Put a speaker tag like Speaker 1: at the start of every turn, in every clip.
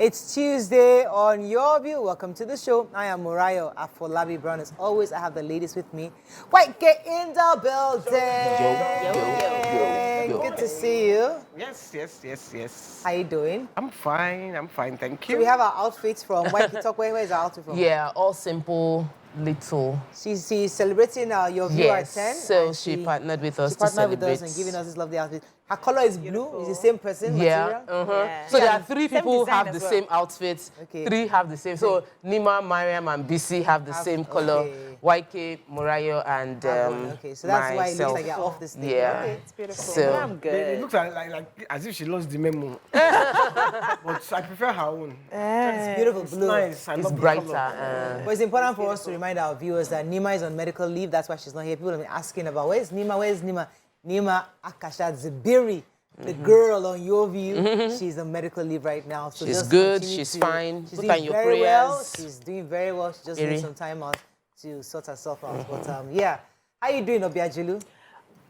Speaker 1: It's Tuesday on Your View. Welcome to the show. I am Murayo Afolabi Brown. As always, I have the ladies with me. White, get in the building. Yo. Good to see you.
Speaker 2: Yes.
Speaker 1: How you doing?
Speaker 2: I'm fine, thank you.
Speaker 1: So we have our outfits from White Talk. Where is our outfit from?
Speaker 3: Yeah, all simple, little.
Speaker 1: She's celebrating Your View at 10.
Speaker 3: So she partnered with us to celebrate.
Speaker 1: She partnered with us and giving us this lovely outfit. Her color is blue. It's the same person,
Speaker 3: material.
Speaker 1: Yeah.
Speaker 3: So there are 3 people who have the same outfits.
Speaker 1: Okay.
Speaker 3: 3 have the same. So Nima, Mariam, and BC have the same color. YK, Murayo, and
Speaker 1: okay, so that's why it looks like you're off this thing.
Speaker 3: Yeah.
Speaker 1: Okay.
Speaker 4: It's beautiful.
Speaker 3: So
Speaker 4: I'm good.
Speaker 2: It looks like as if she lost the memo. But I prefer her own.
Speaker 1: It's beautiful blue.
Speaker 2: It's nice.
Speaker 3: it's brighter.
Speaker 1: But it's important for us to remind our viewers that Nima is on medical leave. That's why she's not here. People have been asking about, where's Nima? Nima Akashat Zibiri, the girl on Your View. She's on medical leave right now. So
Speaker 3: she's good. She's fine.
Speaker 1: She's
Speaker 3: Put on your prayers.
Speaker 1: Well. She's doing very well. She just needs some time out to sort herself out. But yeah, how you doing, Obiajilu?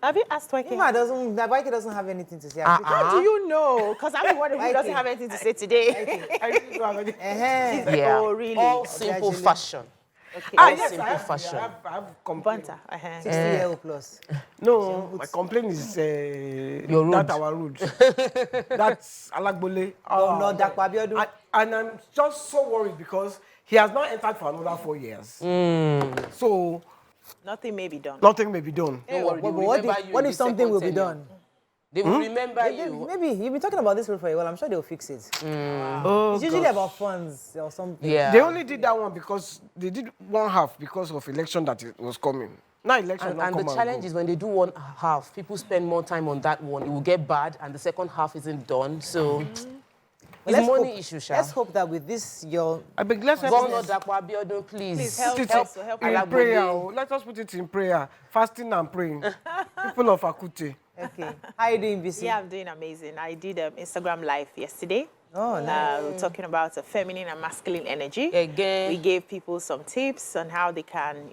Speaker 4: Have you asked Waike?
Speaker 1: Waike doesn't have anything to say.
Speaker 4: How do you know? Because I'm the one who doesn't have anything to say today.
Speaker 2: I didn't know about it.
Speaker 3: Yeah.
Speaker 4: Oh, really?
Speaker 3: All simple fashion.
Speaker 4: Okay.
Speaker 3: Yes,
Speaker 2: I have
Speaker 3: fashion.
Speaker 2: I have complaint.
Speaker 4: Banta.
Speaker 1: 60-year-old plus.
Speaker 2: No, my complaint is
Speaker 3: your road.
Speaker 2: That's our road. That's Alagbole.
Speaker 1: No, Dakwa.
Speaker 2: And I'm just so worried because he has not entered for another 4 years. So
Speaker 4: nothing may be done.
Speaker 2: nothing may be done.
Speaker 3: Don't worry,
Speaker 1: What if something will be done?
Speaker 3: They will remember you.
Speaker 1: Maybe you've been talking about this road for a while. I'm sure they'll fix it. It's usually about funds or something.
Speaker 3: Yeah.
Speaker 2: They only did that one because they did one half because of election that it was coming. Now election
Speaker 3: And the challenge is when they do one half, people spend more time on that one. It will get bad, and the second half isn't done. So it's a money issue, Sha.
Speaker 1: Let's hope that with this,
Speaker 2: I beg, let's
Speaker 3: Governor Dakwa Abiodun, please
Speaker 4: help
Speaker 2: it
Speaker 4: us.
Speaker 2: in prayer. Let us put it in prayer, fasting and praying. People of Akute.
Speaker 1: Okay. How are you doing, BC?
Speaker 4: Yeah, I'm doing amazing. I did Instagram Live yesterday.
Speaker 1: Oh, nice.
Speaker 4: We were talking about feminine and masculine energy.
Speaker 3: Again.
Speaker 4: We gave people some tips on how they can,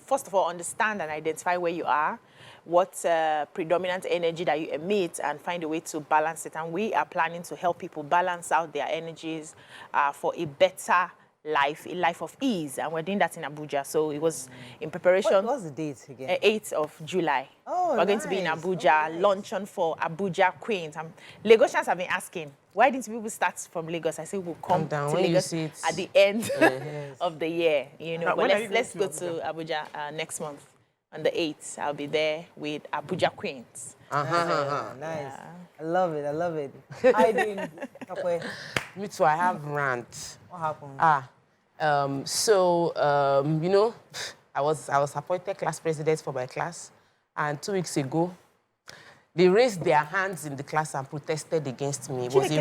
Speaker 4: first of all, understand and identify where you are, what predominant energy that you emit, and find a way to balance it. And we are planning to help people balance out their energies for a better life, a life of ease, and we're doing that in Abuja. So it was in preparation.
Speaker 1: What's the date again?
Speaker 4: 8th of July.
Speaker 1: Oh,
Speaker 4: we're going to be in Abuja, luncheon for Abuja Queens. Lagosians have been asking, why didn't people start from Lagos? I say we'll come to Lagos at the end of the year. But let's go to Abuja next month on the 8th. I'll be there with Abuja Queens.
Speaker 1: Nice. Yeah. I love it. How are you doing, Kapwe?
Speaker 3: Me too, I have rant.
Speaker 1: What happened?
Speaker 3: I was appointed class president for my class, and 2 weeks ago, they raised their hands in the class and protested against me. It was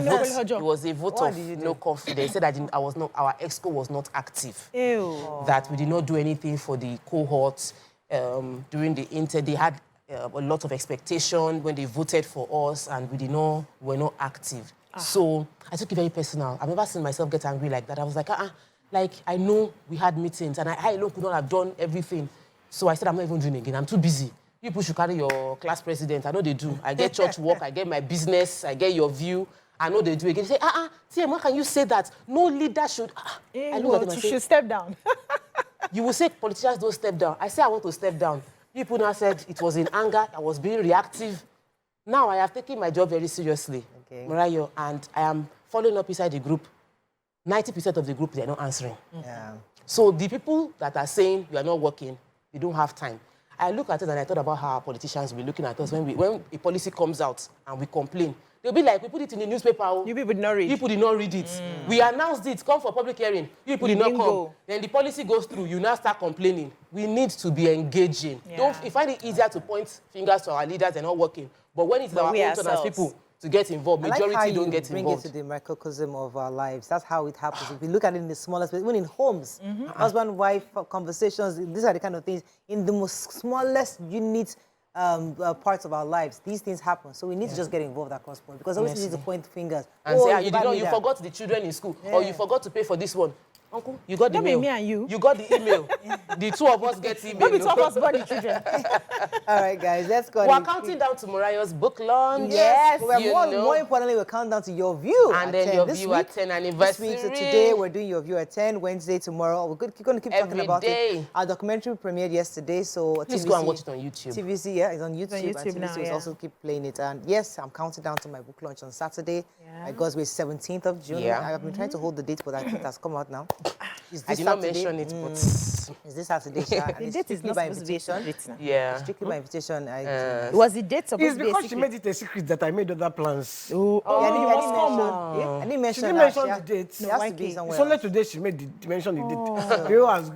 Speaker 3: a vote of no confidence. Said our exco was not active.
Speaker 4: Ew.
Speaker 3: That we did not do anything for the cohorts during the inter. They had a lot of expectation when they voted for us, and were not active. So I took it very personal. I've never seen myself get angry like that. I was like, I know we had meetings, and I alone could not have done everything. So I said, I'm not even doing it again. I'm too busy. You people should carry your class president. I know they do. I get church work, I get my business, I get your view. I know they do again. They say, TM, how can you say that? No leader should. I look at them and say,
Speaker 4: should step down.
Speaker 3: You will say politicians don't step down. I say I want to step down. People now said it was in anger, I was being reactive. Now I have taken my job very seriously, Murayo, and I am following up inside the group. 90% of the group, they are not answering.
Speaker 1: Yeah.
Speaker 3: So the people that are saying you are not working, they don't have time. I look at it and I thought about how our politicians will be looking at us when a policy comes out and we complain. They'll be like, we put it in the newspaper.
Speaker 4: You people did not read.
Speaker 3: People did not read it. We announced it, come for public hearing. You people did not come.
Speaker 4: Go.
Speaker 3: Then the policy goes through, you now start complaining. We need to be engaging.
Speaker 4: Yeah.
Speaker 3: You find it easier to point fingers to our leaders and not working. But when it's our own turn as people, to get involved.
Speaker 1: I like how
Speaker 3: Majority don't
Speaker 1: you
Speaker 3: get
Speaker 1: bring
Speaker 3: involved.
Speaker 1: it to the microcosm of our lives. That's how it happens. If we look at it in the smallest, even in homes, husband-wife conversations, these are the kind of things in the most smallest unit parts of our lives. These things happen, so we need to just get involved across board because always need to point fingers.
Speaker 3: And say,
Speaker 1: you
Speaker 3: you did not, you forgot the children in school, or you forgot to pay for this one. Uncle, you got the
Speaker 4: Don't be
Speaker 3: mail.
Speaker 4: me and you.
Speaker 3: You got the email. The two of us get email.
Speaker 4: Maybe 2 of us born the children.
Speaker 1: All right, guys, let's go.
Speaker 3: We're counting down to Mariah's book launch.
Speaker 1: Yes,
Speaker 3: you
Speaker 1: more
Speaker 3: know.
Speaker 1: importantly, we're counting down to your view.
Speaker 3: And
Speaker 1: at
Speaker 3: then
Speaker 1: 10
Speaker 3: your
Speaker 1: this
Speaker 3: view
Speaker 1: week.
Speaker 3: at 10
Speaker 1: This
Speaker 3: anniversary.
Speaker 1: week, so today we're doing your view at 10, Wednesday, tomorrow. We're going to keep talking
Speaker 3: Every
Speaker 1: about
Speaker 3: day.
Speaker 1: it. Our documentary premiered yesterday, so
Speaker 3: Please go and watch it on YouTube.
Speaker 1: TVC, yeah, it's on YouTube,
Speaker 4: on YouTube
Speaker 1: and
Speaker 4: now,
Speaker 1: TVC will
Speaker 4: yeah.
Speaker 1: also keep playing it. And yes, I'm counting down to my book launch on Saturday.
Speaker 4: Yeah.
Speaker 1: God's Way, 17th of June.
Speaker 3: Yeah.
Speaker 1: I've been trying to hold the date, but I think it has come out now. Is
Speaker 3: I
Speaker 1: this
Speaker 3: did not
Speaker 1: Saturday?
Speaker 3: mention it, but
Speaker 1: Is this Saturday, Sha? And
Speaker 4: The
Speaker 1: it's
Speaker 4: date is
Speaker 1: strictly
Speaker 4: not
Speaker 1: by
Speaker 4: supposed to be a
Speaker 1: invitation.
Speaker 4: secret now.
Speaker 3: yeah.
Speaker 1: Strictly by invitation.
Speaker 4: It was the date supposed
Speaker 2: It's
Speaker 4: to be a
Speaker 2: because she
Speaker 4: secret.
Speaker 2: made it a secret that I made other plans.
Speaker 4: Oh,
Speaker 1: Yeah, I
Speaker 4: you must come.
Speaker 1: I didn't mention
Speaker 2: She didn't
Speaker 1: that.
Speaker 2: mention
Speaker 1: She
Speaker 2: the date.
Speaker 1: She
Speaker 2: No,
Speaker 1: has
Speaker 4: why
Speaker 1: to be
Speaker 4: can't-
Speaker 1: somewhere
Speaker 2: It's only
Speaker 1: else.
Speaker 2: today she mentioned the date. Rio has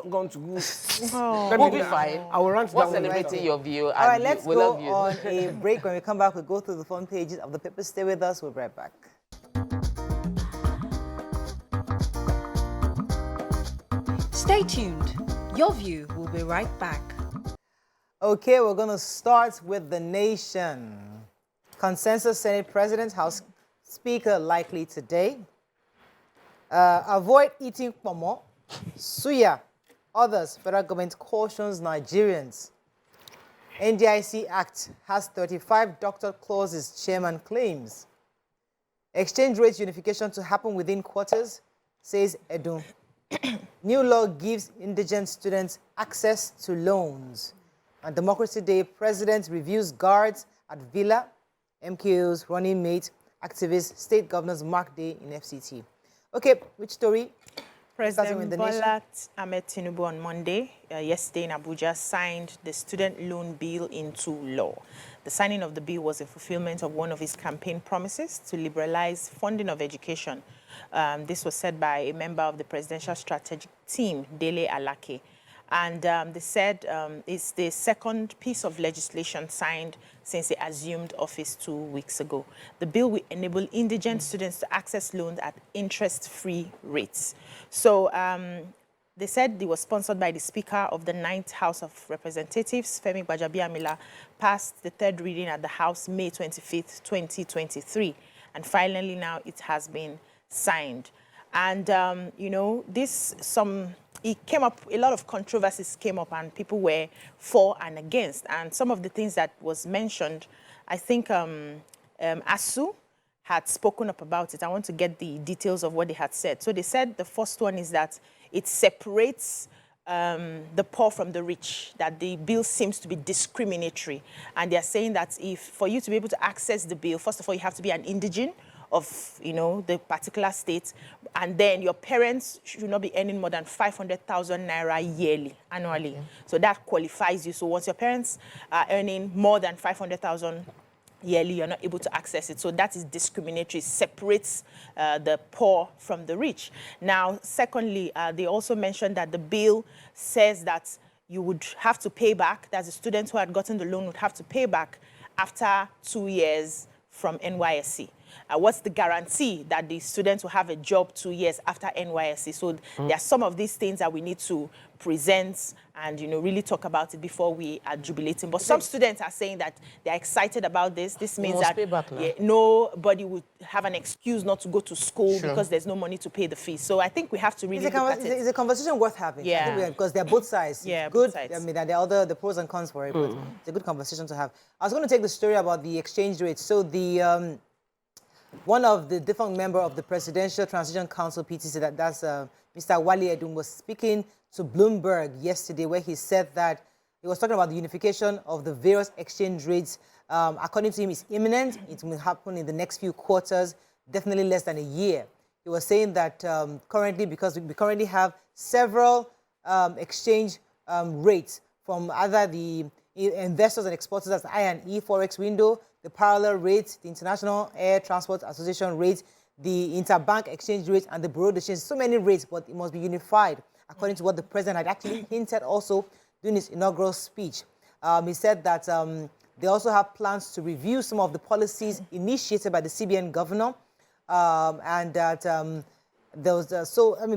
Speaker 2: gone to go.
Speaker 3: We'll be fine.
Speaker 2: I will rant
Speaker 3: We're
Speaker 2: down.
Speaker 3: celebrating your view.
Speaker 1: All right,
Speaker 3: and
Speaker 1: let's
Speaker 3: we
Speaker 1: go
Speaker 3: love you.
Speaker 1: on a break. When we come back, we'll go through the front pages of the paper. Stay with us. We'll be right back.
Speaker 5: Stay tuned. Your View will be right back.
Speaker 1: Okay, we're going to start with the nation. Consensus Senate President, House Speaker likely today. Avoid eating pomo, suya. Others, federal government cautions Nigerians. NDIC Act has 35 doctor clauses, chairman claims. Exchange rate unification to happen within quarters, says Edu. New law gives indigent students access to loans. On Democracy Day, President reviews guards at Villa, MKO's running mate, activists, state governors mark day in FCT. Okay, which story? Starting with
Speaker 4: President
Speaker 1: the
Speaker 4: Bola Ahmed Tinubu on Monday, yesterday in Abuja, signed the student loan bill into law. The signing of the bill was a fulfillment of one of his campaign promises to liberalize funding of education. This was said by a member of the Presidential Strategic Team, Dele Alake. And they said it's the second piece of legislation signed since he assumed office 2 weeks ago. The bill will enable indigent students to access loans at interest-free rates. So they said it was sponsored by the Speaker of the 9th House of Representatives, Femi Gbajabiamila, passed the third reading at the House May 25th, 2023. And finally now it has been signed. And, you know, it came up, a lot of controversies came up and people were for and against. And some of the things that was mentioned, I think ASU had spoken up about it. I want to get the details of what they had said. So they said the first one is that it separates the poor from the rich, that the bill seems to be discriminatory. And they're saying that for you to be able to access the bill, first of all, you have to be an indigent of, you know, the particular state, and then your parents should not be earning more than 500,000 naira annually. So that qualifies you. So once your parents are earning more than 500,000 yearly, you're not able to access it. So that is discriminatory, separates the poor from the rich. Now, secondly, they also mentioned that the bill says that you would have to pay back, that the students who had gotten the loan would have to pay back after 2 years from NYSC. What's the guarantee that the students will have a job 2 years after NYSC? So there are some of these things that we need to present and, you know, really talk about it before we are jubilating. But some students are saying that they're excited about this. This means that nobody would have an excuse not to go to school because there's no money to pay the fees. So I think we have to really look at it.
Speaker 1: It's a conversation worth having.
Speaker 4: Yeah.
Speaker 1: I think because they're both sides.
Speaker 4: Yeah,
Speaker 1: it's good.
Speaker 4: both sides.
Speaker 1: I mean, there are the pros and cons for it, but it's a good conversation to have. I was going to take the story about the exchange rate. So the one of the defunct member of the Presidential Transition Council, PTC, that's Mr. Wale Edun, was speaking to Bloomberg yesterday, where he said that he was talking about the unification of the various exchange rates. According to him, it's imminent. It will happen in the next few quarters, definitely less than a year. He was saying that currently, because we currently have several exchange rates from either the investors and exporters, as I&E Forex window, the parallel rate, the International Air Transport Association rate, the interbank exchange rate, and the bureau de change. So many rates, but it must be unified, according to what the president had actually hinted also during his inaugural speech. He said that They also have plans to review some of the policies initiated by the CBN governor, and that there was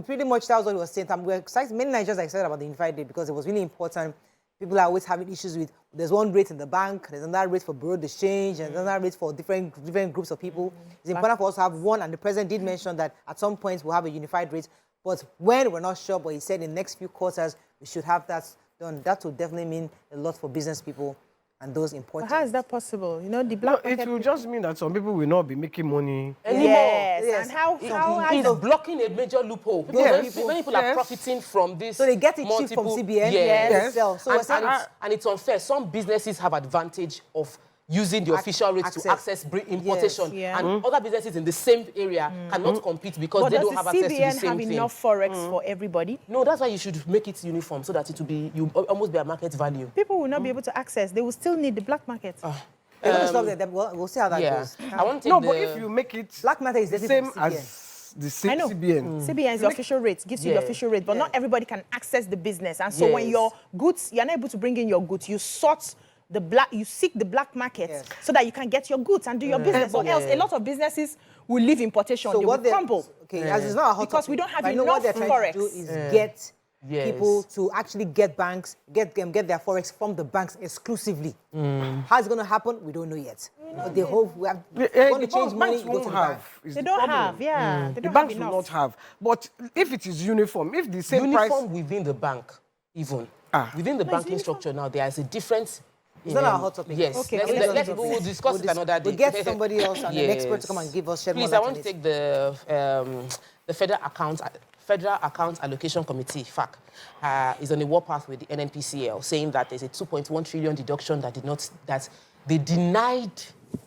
Speaker 1: pretty much that was what he was saying. We're excited. Many Nigerians are excited about the Unified Day because it was really important. People are always having issues with, there's one rate in the bank, there's another rate for bureau de change, and another rate for different groups of people. It's important for us to have one, and the president did mention that at some point we'll have a unified rate, but when, we're not sure, but he said in the next few quarters we should have that done. That will definitely mean a lot for business people and those important.
Speaker 4: How is that possible? You know, the black market...
Speaker 2: It will just mean that some people will not be making money
Speaker 3: anymore.
Speaker 4: Yes. And how
Speaker 3: It's blocking a major loophole.
Speaker 2: Yes.
Speaker 3: Many people are profiting from this.
Speaker 1: So they get it cheap from CBN.
Speaker 3: Yes.
Speaker 1: So
Speaker 3: and it's unfair. Some businesses have advantage of using the official rates to access importation.
Speaker 4: Yes.
Speaker 3: And other businesses in the same area cannot compete because they don't have access to the same thing.
Speaker 4: Does the CBN have enough forex for everybody?
Speaker 3: No, that's why you should make it uniform so that it will be, you almost be a market value.
Speaker 4: People will not be able to access. They will still need the black market.
Speaker 1: they're going to stop there. We'll see how that goes.
Speaker 3: I want to
Speaker 2: No, but if you make it
Speaker 1: black matter is
Speaker 2: the same as the
Speaker 4: I know.
Speaker 2: CBN.
Speaker 4: CBN is the official rate, gives you the official rate, but not everybody can access the business. And so when your goods, you're not able to bring in your goods, you seek the black market so that you can get your goods and do your business. Or else a lot of businesses will leave importation, they will crumble.
Speaker 1: As it's not a hot
Speaker 4: because
Speaker 1: topic,
Speaker 4: we don't have
Speaker 1: I know
Speaker 4: enough
Speaker 1: what they're trying
Speaker 4: forex.
Speaker 1: to do is get people to actually get banks, get their forex from the banks exclusively. How it's going to happen, we don't know yet. But they hope we have want to change money, you go to the bank.
Speaker 4: They don't have, they don't
Speaker 2: the banks
Speaker 4: have
Speaker 2: will
Speaker 4: enough.
Speaker 2: not have. But if it is uniform, if the same price...
Speaker 3: Uniform within the bank, even. Within the banking structure now, there is a difference.
Speaker 1: It's not a hot topic.
Speaker 3: Yes.
Speaker 4: Okay,
Speaker 3: we'll discuss it another day.
Speaker 1: We'll get somebody else and an expert to come and give us shed more
Speaker 3: Please,
Speaker 1: light
Speaker 3: I
Speaker 1: on
Speaker 3: want to
Speaker 1: it.
Speaker 3: take the Federal Accounts Allocation Committee, FAC, is on a warpath with the NNPCL, saying that there's a 2.1 trillion deduction that they denied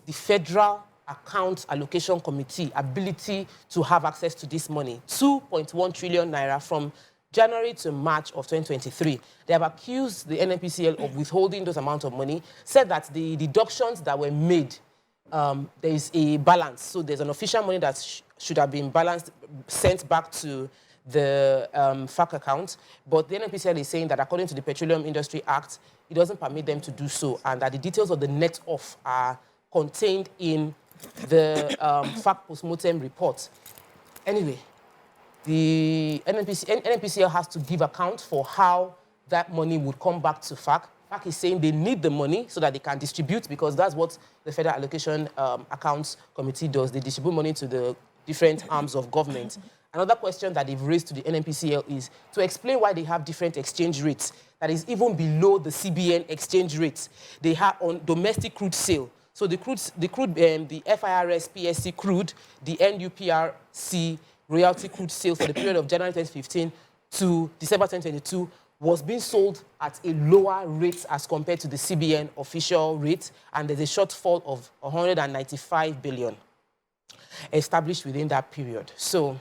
Speaker 3: the Federal Accounts Allocation Committee ability to have access to this money. 2.1 trillion naira from January to March of 2023. They have accused the NNPCL of withholding those amounts of money, said that the deductions that were made, there is a balance. So there's an official money that should have been balanced, sent back to the FAC account. But the NNPCL is saying that according to the Petroleum Industry Act, it doesn't permit them to do so, and that the details of the net off are contained in the FAC postmortem report. Anyway, the NNPCL has to give account for how that money would come back to FAC. FAC is saying they need the money so that they can distribute, because that's what the Federal Allocation Accounts Committee does. They distribute money to the different arms of government. Another question that they've raised to the NNPCL is to explain why they have different exchange rates that is even below the CBN exchange rates they have on domestic crude sale. So the FIRS, PSC crude, the NUPRC royalty crude sale for the period of January 2015 to December 2022 was being sold at a lower rate as compared to the CBN official rate, and there's a shortfall of 195 billion established within that period. So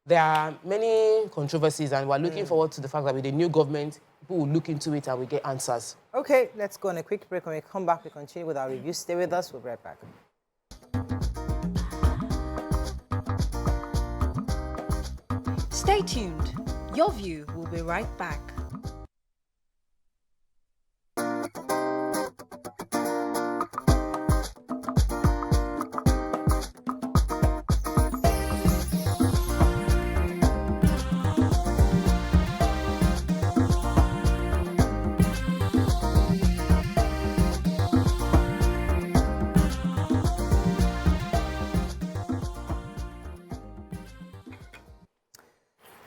Speaker 3: there are many controversies, and we're looking forward to the fact that with the new government, people will look into it and we get answers.
Speaker 1: Okay, let's go on a quick break. When we come back, we continue with our review. Stay with us. We'll be right back.
Speaker 5: Stay tuned. Your View will be right back.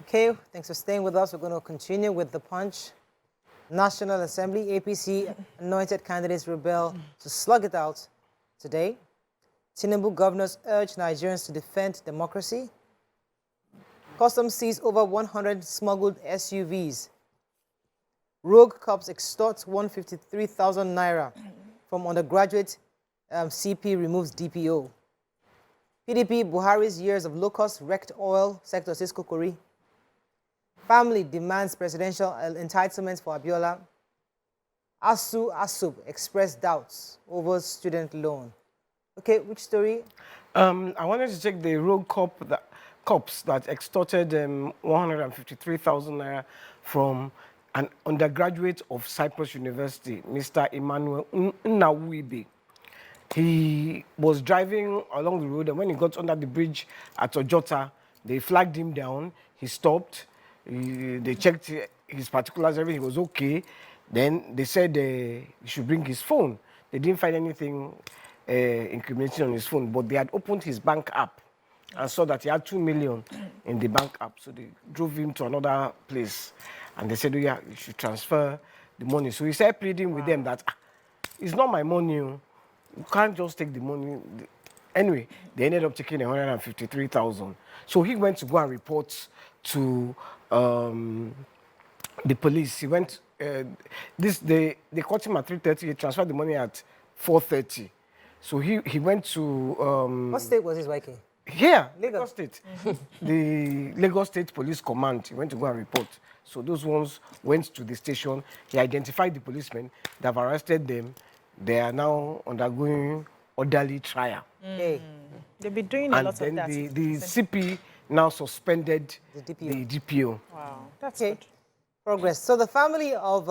Speaker 1: Okay, thanks for staying with us. We're going to continue with the punch. National Assembly, APC anointed candidates rebel to slug it out today. Tinubu governors urge Nigerians to defend democracy. Customs seized over 100 smuggled SUVs. Rogue cops extort 153,000 naira from undergraduate. CP removes DPO. PDP, Buhari's years of low-cost wrecked oil sector, says Kokori. Family demands presidential entitlements for Abiola. ASUB expressed doubts over student loan. Okay, which story?
Speaker 2: I wanted to check the rogue cops that extorted 153,000 naira from an undergraduate of Cyprus University, Mr. Emmanuel Nnawibe. He was driving along the road, and when he got under the bridge at Ojota, they flagged him down. He stopped. They checked his particulars, everything was okay. Then they said he should bring his phone. They didn't find anything incriminating on his phone, but they had opened his bank app and saw that he had 2 million in the bank app. So they drove him to another place, and they said, oh yeah, you should transfer the money. So he started pleading with them that it's not my money. You can't just take the money. Anyway, they ended up taking 153,000. So he went to go and report to the police. He went. They caught him at 3:30. He transferred the money at 4:30. So he went to.
Speaker 1: What state was this working?
Speaker 2: Here, Lagos State. The Lagos State Police Command. He went to go and report. So those ones went to the station. He identified the policemen. They have arrested them. They are now undergoing orderly trial.
Speaker 1: Hey.
Speaker 4: They'll be doing a lot of that.
Speaker 2: And then the CP now suspended the DPO.
Speaker 4: Wow, that's
Speaker 1: Okay.
Speaker 4: good.
Speaker 1: Progress. So the family of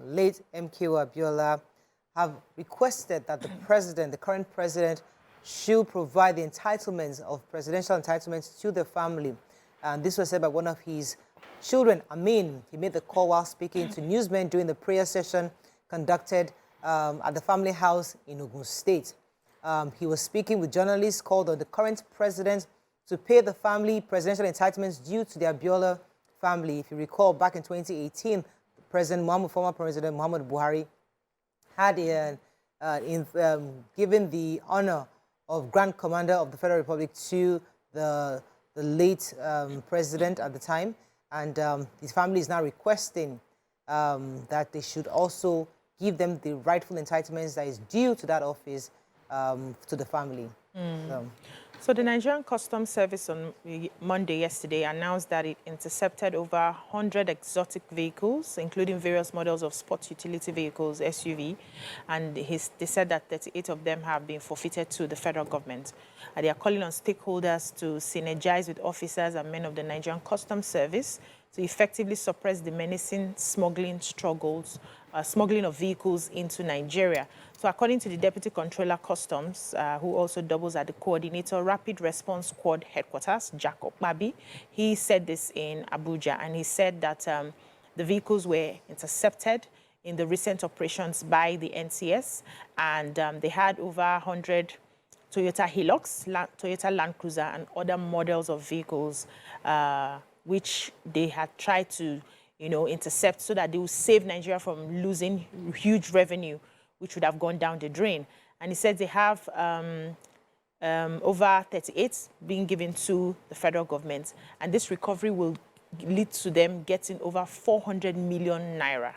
Speaker 1: late MKO Abiola have requested that the current president, should provide the entitlements of presidential entitlements to the family. And this was said by one of his children, Amin. He made the call while speaking to newsmen during the prayer session conducted at the family house in Ogun State. He was speaking with journalists, called on the current president to pay the family presidential entitlements due to the Abiola family. If you recall, back in 2018, former President Muhammad Buhari had given the honor of Grand Commander of the Federal Republic to the late president at the time. And his family is now requesting that they should also give them the rightful entitlements that is due to that office to the family.
Speaker 4: So the Nigerian Customs Service on Monday yesterday announced that it intercepted over 100 exotic vehicles, including various models of sports utility vehicles, SUV, and they said that 38 of them have been forfeited to the federal government. And they are calling on stakeholders to synergize with officers and men of the Nigerian Customs Service to effectively suppress the menacing smuggling of vehicles into Nigeria. So according to the Deputy Controller Customs, who also doubles as the Coordinator Rapid Response Squad Headquarters, Jacob Mabi, he said this in Abuja, and he said that the vehicles were intercepted in the recent operations by the NCS, and they had over 100 Toyota Hilux, Toyota Land Cruiser, and other models of vehicles, which they had tried to, intercept so that they would save Nigeria from losing huge revenue, which would have gone down the drain. And he said they have over 38 being given to the federal government. And this recovery will lead to them getting over 400 million naira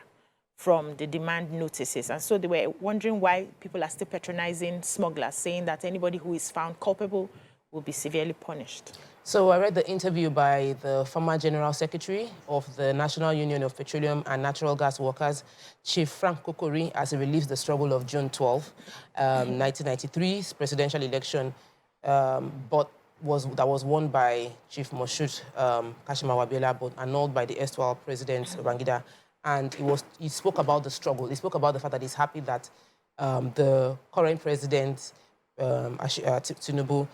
Speaker 4: from the demand notices. And so they were wondering why people are still patronizing smugglers, saying that anybody who is found culpable will be severely punished.
Speaker 3: So I read the interview by the former General Secretary of the National Union of Petroleum and Natural Gas Workers, Chief Frank Kokori, as he relieves the struggle of June 12, 1993's presidential election, that was won by Chief Moshood Kashimawo Abiola, but annulled by the erstwhile President Babangida. And he spoke about the struggle. He spoke about the fact that he's happy that the current president, Tinubu,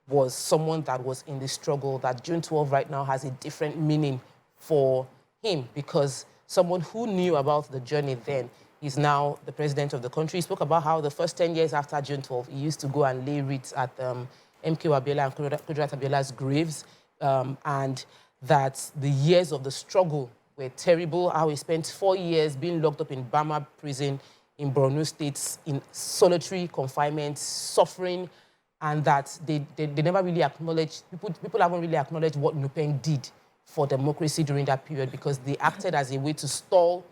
Speaker 3: was someone that was in the struggle, that June 12 right now has a different meaning for him because someone who knew about the journey then is now the president of the country. He spoke about how the first 10 years after June 12, he used to go and lay wreaths at MKO Abiola and Kudrat Abiola's graves, and that the years of the struggle were terrible, how he spent 4 years being locked up in Bama prison in Borno State in solitary confinement, suffering, and that they never really acknowledged, people haven't really acknowledged what Nupeng did for democracy during that period because they acted as a way to stall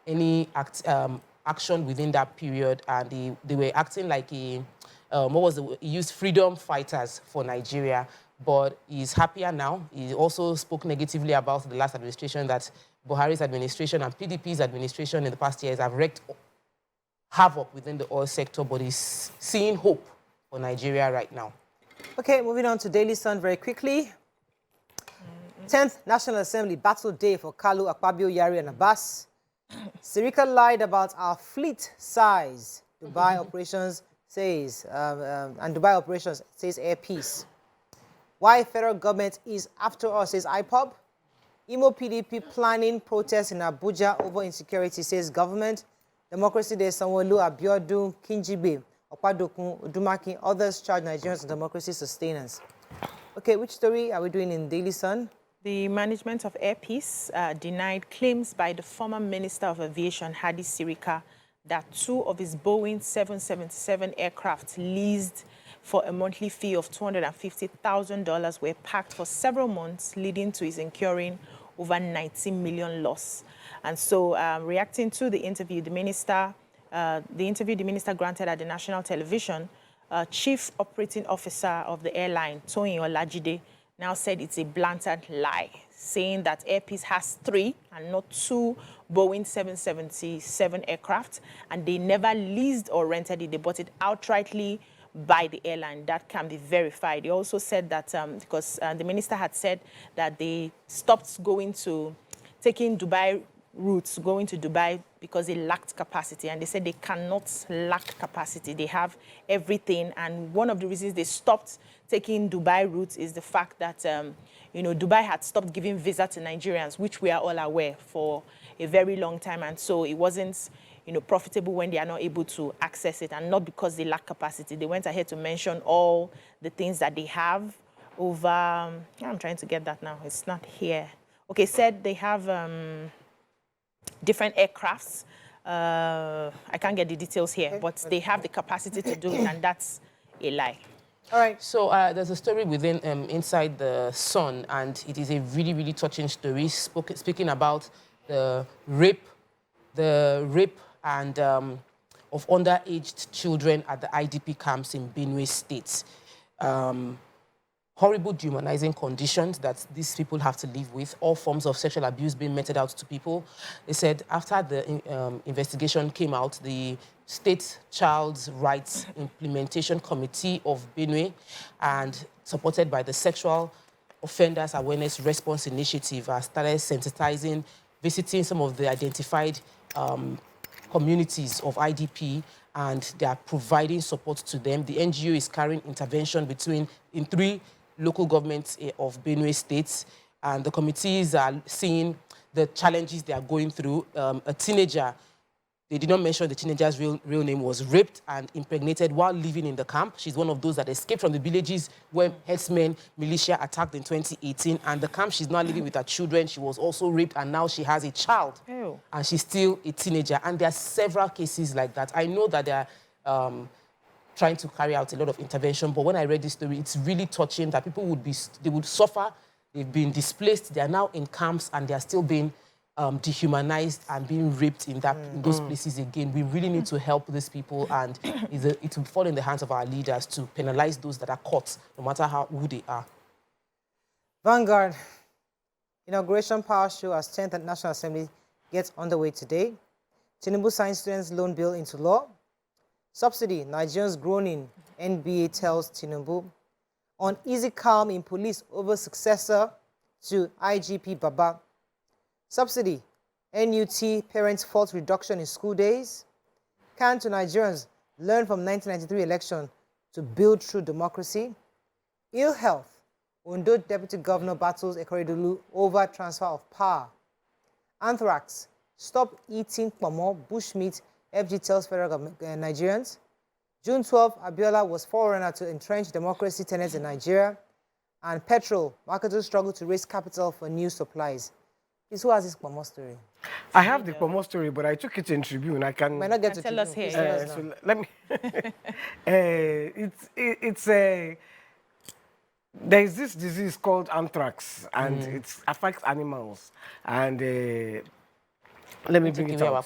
Speaker 3: any action within that period, and they were acting like he used freedom fighters for Nigeria, but he's happier now. He also spoke negatively about the last administration, that Buhari's administration and PDP's administration in the past years have wreaked havoc within the oil sector, but he's seeing hope for Nigeria right now.
Speaker 1: Okay, moving on to Daily Sun very quickly. 10th National Assembly Battle Day for Kalu, Akpabio, Yari, and Abbas. Sirika lied about our fleet size. Dubai operations says, and Dubai operations says air peace. Why federal government is after us, says IPOB. Imo PDP planning protests in Abuja over insecurity, says government. Democracy Day, Sanwo-Olu, Abiodun, Kinjibe, Okpadokun, Udumaki, others charge Nigerians and democracy sustainers. Okay, which story are we doing in Daily Sun?
Speaker 4: The management of Air Peace denied claims by the former Minister of Aviation, Hadi Sirika, that 2 of his Boeing 777 aircraft leased for a monthly fee of $250,000 were parked for several months, leading to his incurring over 90 million loss. And so, reacting to the interview, the minister granted at the national television, Chief Operating Officer of the airline, Toyin Olajide, now said it's a blatant lie, saying that Air Peace has 3 and not 2 Boeing 777 aircraft, and they never leased or rented it. They bought it outrightly by the airline. That can be verified. He also said that because the minister had said that they stopped taking Dubai routes, going to Dubai because they lacked capacity, and they said they cannot lack capacity. They have everything, and one of the reasons they stopped taking Dubai routes is the fact that Dubai had stopped giving visa to Nigerians, which we are all aware, for a very long time, and so it wasn't profitable when they are not able to access it, and not because they lack capacity. They went ahead to mention all the things that they have over. I'm trying to get that now. It's not here. Okay, said they have different aircrafts. I can't get the details here, but they have the capacity to do it, and that's a lie.
Speaker 1: All right.
Speaker 3: So there's a story within inside the Sun, and it is a really, really touching story speaking about the rape and of underaged children at the IDP camps in Benue State. Horrible, dehumanizing conditions that these people have to live with, all forms of sexual abuse being meted out to people. They said after the investigation came out, the State Child's Rights Implementation Committee of Benue, and supported by the Sexual Offenders Awareness Response Initiative, has started sensitizing, visiting some of the identified communities of IDP, and they are providing support to them. The NGO is carrying intervention in 3 local governments of Benue State, and the committees are seeing the challenges they are going through. A teenager, they did not mention the teenager's real name, was raped and impregnated while living in the camp. She's one of those that escaped from the villages where herdsmen, militia attacked in 2018, and the camp she's now living with her children. She was also raped, and now she has a child.
Speaker 4: Ew.
Speaker 3: And she's still a teenager, and there are several cases like that. I know that they are trying to carry out a lot of intervention, but when I read this story, it's really touching that people would suffer. They've been displaced. They are now in camps, and they are still being dehumanized and being raped in those places again. We really need to help these people, and it will fall in the hands of our leaders to penalize those that are caught, no matter who they are.
Speaker 1: Vanguard. Inauguration power show as 10th National Assembly gets underway today. Tinubu signs students' loan bill into law. Subsidy, Nigerians groaning, NBA tells Tinubu. Uneasy calm in police over successor to IGP Baba. Subsidy, NUT parents' fault reduction in school days. Can to Nigerians learn from 1993 election to build through democracy? Ill health, Ondo Deputy Governor battles Ekeredolu over transfer of power. Anthrax, stop eating pomo, bushmeat, FG tells federal government, Nigerians. June 12, Abiola was forerunner to entrench democracy tenets in Nigeria. And petrol, marketers struggle to raise capital for new supplies. Who has this Pomo story?
Speaker 2: I have the Pomo story, but I took it in Tribune. I can...
Speaker 1: Might not get to
Speaker 4: tell us here.
Speaker 2: So let me... it's a... There is this disease called anthrax, and it affects animals. And let me bring it out.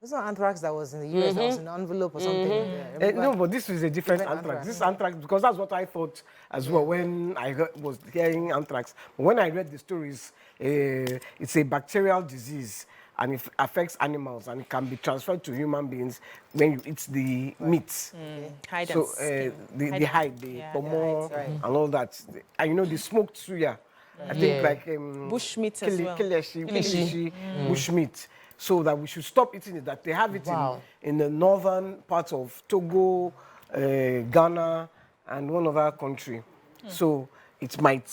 Speaker 1: It's not anthrax that was in the US, that was in an envelope or something.
Speaker 2: No, but this is a different anthrax. This is anthrax, because that's what I thought as well when I was hearing anthrax. But when I read the stories, it's a bacterial disease, and it affects animals, and it can be transferred to human beings when you eat the meat.
Speaker 4: Hide
Speaker 2: so
Speaker 4: and skin.
Speaker 2: the hide, the pomo, and all that. And the smoked suya. I think
Speaker 3: Yeah.
Speaker 2: like
Speaker 4: Bushmeat as well.
Speaker 2: Kilishi, bushmeat. So that we should stop eating it. That they have it in the northern parts of Togo, Ghana, and one other country. So it might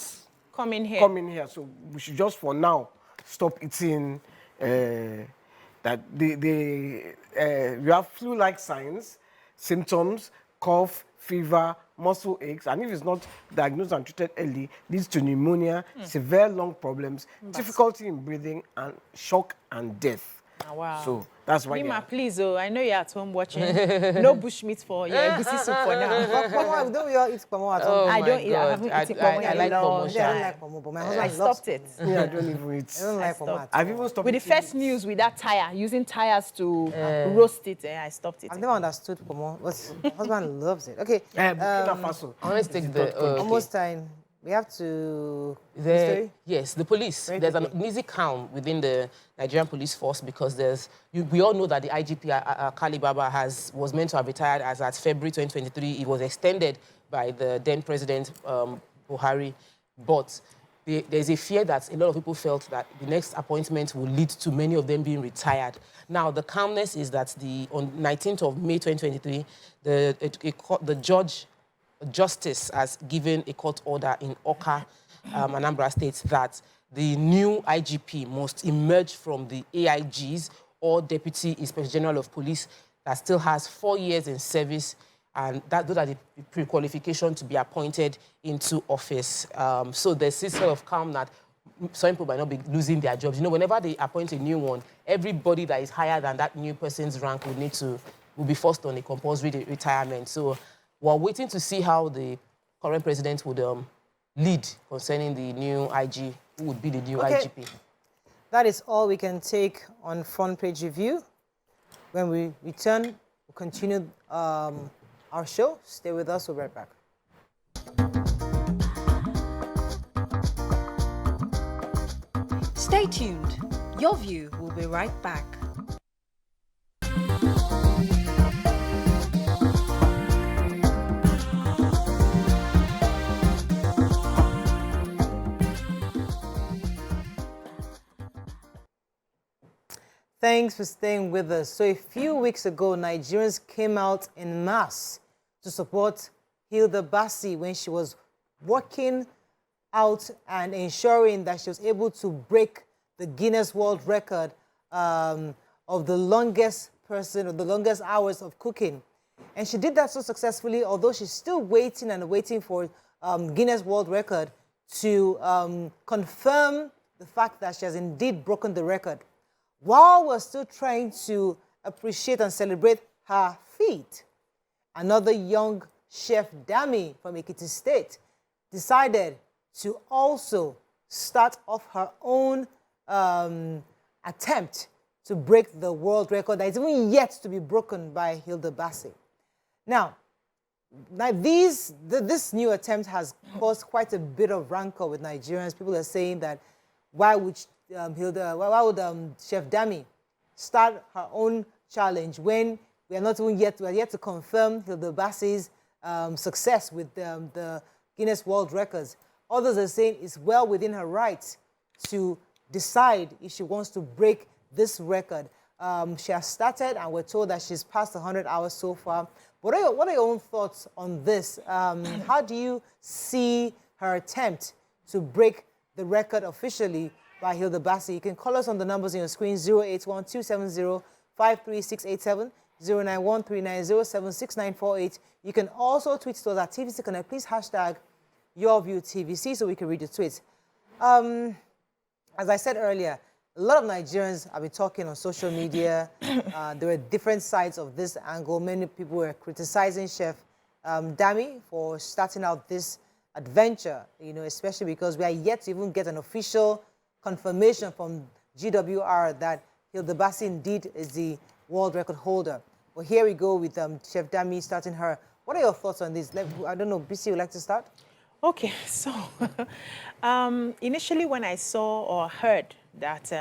Speaker 4: Come in here.
Speaker 2: So we should just for now stop eating that you have flu-like signs, symptoms, cough, fever, muscle aches, and if it's not diagnosed and treated early, leads to pneumonia, severe lung problems, difficulty in breathing, and shock and death.
Speaker 4: Oh, wow.
Speaker 2: So that's why.
Speaker 4: Nima, please, I know you're at home watching. No bushmeat for your egusi soup for now.
Speaker 1: Don't we all eat pomo at home?
Speaker 4: I don't eat. I haven't eaten pomo.
Speaker 3: I like pomo.
Speaker 1: I don't like pomo, but my husband
Speaker 4: I
Speaker 1: loves
Speaker 4: stopped it.
Speaker 2: Yeah, I don't even eat.
Speaker 1: I don't like pomo at all.
Speaker 2: I've even stopped
Speaker 4: With the
Speaker 2: eating
Speaker 4: first news with that tire, using tires to roast it, I stopped it.
Speaker 1: I've never understood pomo, but my husband loves it. Okay,
Speaker 2: Burkina Faso.
Speaker 3: I want to take the...
Speaker 1: almost time. We have to...
Speaker 3: Yes, the police. There's an easy count within the Nigerian police force because we all know that the IGP, Kali Baba, was meant to have retired as at February 2023. It was extended by the then President Buhari. But there's a fear that a lot of people felt that the next appointment will lead to many of them being retired. Now, the calmness is that on 19th of May 2023, the Justice has given a court order in Oka, Anambra State, that the new IGP must emerge from the AIGs or Deputy Inspector General of Police that still has 4 years in service, and those are the pre-qualification to be appointed into office. So there's this sort of calm that some people might not be losing their jobs. You know, whenever they appoint a new one, everybody that is higher than that new person's rank will be forced on a compulsory retirement. So we're waiting to see how the current president would lead concerning the new IG, who would be the new IGP.
Speaker 1: That is all we can take on Front Page Review. When we return, we'll continue our show. Stay with us. We'll be right back.
Speaker 5: Stay tuned. Your View will be right back.
Speaker 1: Thanks for staying with us. So a few weeks ago, Nigerians came out en masse to support Hilda Baci when she was working out and ensuring that she was able to break the Guinness World Record of the longest hours of cooking. And she did that so successfully, although she's still waiting for Guinness World Record to confirm the fact that she has indeed broken the record. While we're still trying to appreciate and celebrate her feat, another young chef, Dami from Ekiti State, decided to also start off her own attempt to break the world record that is even yet to be broken by Hilda Baci. Now this new attempt has caused quite a bit of rancor with Nigerians. People are saying that why would Chef Dami start her own challenge when we are yet to confirm Hilda Baci's success with the Guinness World Records. Others are saying it's well within her rights to decide if she wants to break this record. She has started, and we're told that she's passed 100 hours so far. What are your own thoughts on this? How do you see her attempt to break the record officially by Hilda Baci? You can call us on the numbers on your screen, 081-270-53687, 091-390-76948. You can also tweet to us at TVC Connect. Please hashtag YourViewTVC so we can read your tweets. As I said earlier, a lot of Nigerians have been talking on social media. There were different sides of this angle. Many people were criticizing Chef Dami for starting out this adventure, especially because we are yet to even get an official confirmation from GWR that Hilda Baci indeed is the world record holder. Well, here we go with Chef Dami starting her. What are your thoughts on this? I don't know, BC, would like to start?
Speaker 4: Okay, so initially when I saw or heard that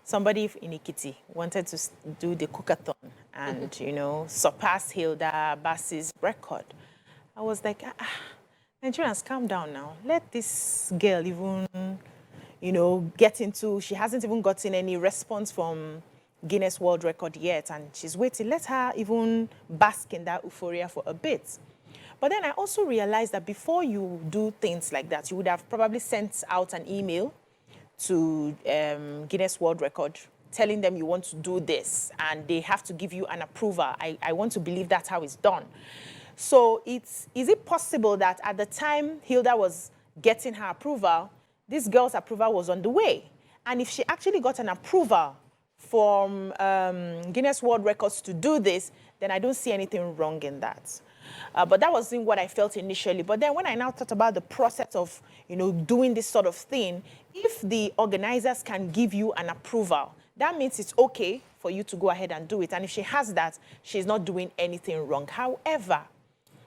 Speaker 4: somebody in Ekiti wanted to do the Cook-A-Thon and, surpass Hilda Baci's record, I was like, Nigerians, calm down now. Let this girl even, get into, she hasn't even gotten any response from Guinness World Record yet, and she's waiting. Let her even bask in that euphoria for a bit. But then I also realized that before you do things like that, you would have probably sent out an email to Guinness World Record telling them you want to do this, and they have to give you an approval. I want to believe that's how it's done. So is it possible that at the time Hilda was getting her approval, this girl's approval was on the way? And if she actually got an approval from Guinness World Records to do this, then I don't see anything wrong in that. But that wasn't what I felt initially. But then when I now thought about the process of, doing this sort of thing, if the organizers can give you an approval, that means it's okay for you to go ahead and do it. And if she has that, she's not doing anything wrong. However,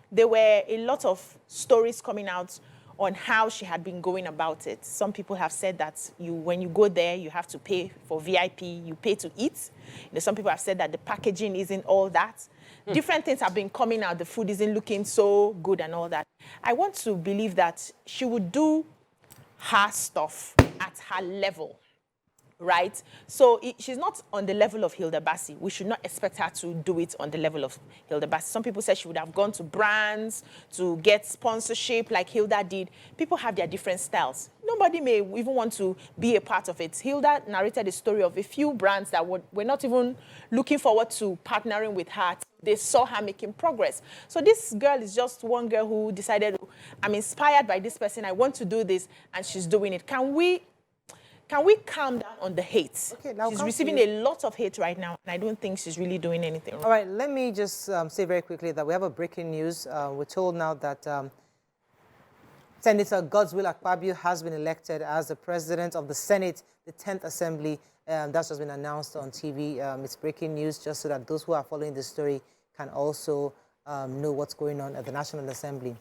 Speaker 4: there were a lot of stories coming out on how she had been going about it. Some people have said that when you go there, you have to pay for VIP, you pay to eat. Some people have said that the packaging isn't all that. Different things have been coming out. The food isn't looking so good and all that. I want to believe that she would do her stuff at her level. Right? So she's not on the level of Hilda Baci. We should not expect her to do it on the level of Hilda Baci. Some people said she would have gone to brands to get sponsorship like Hilda did. People have their different styles. Nobody may even want to be a part of it. Hilda narrated a story of a few brands that were not even looking forward to partnering with her. They saw her making progress. So this girl is just one girl who decided, I'm inspired by this person, I want to do this, and she's doing it. Can we calm down on the hate?
Speaker 1: Okay, now
Speaker 4: she's receiving a lot of hate right now, and I don't think she's really doing anything wrong.
Speaker 1: All right, let me just say very quickly that we have a breaking news. We're told now that Senator Godswill Akpabio has been elected as the president of the Senate, the 10th Assembly. That's just been announced on TV. It's breaking news just so that those who are following this story can also know what's going on at the National Assembly.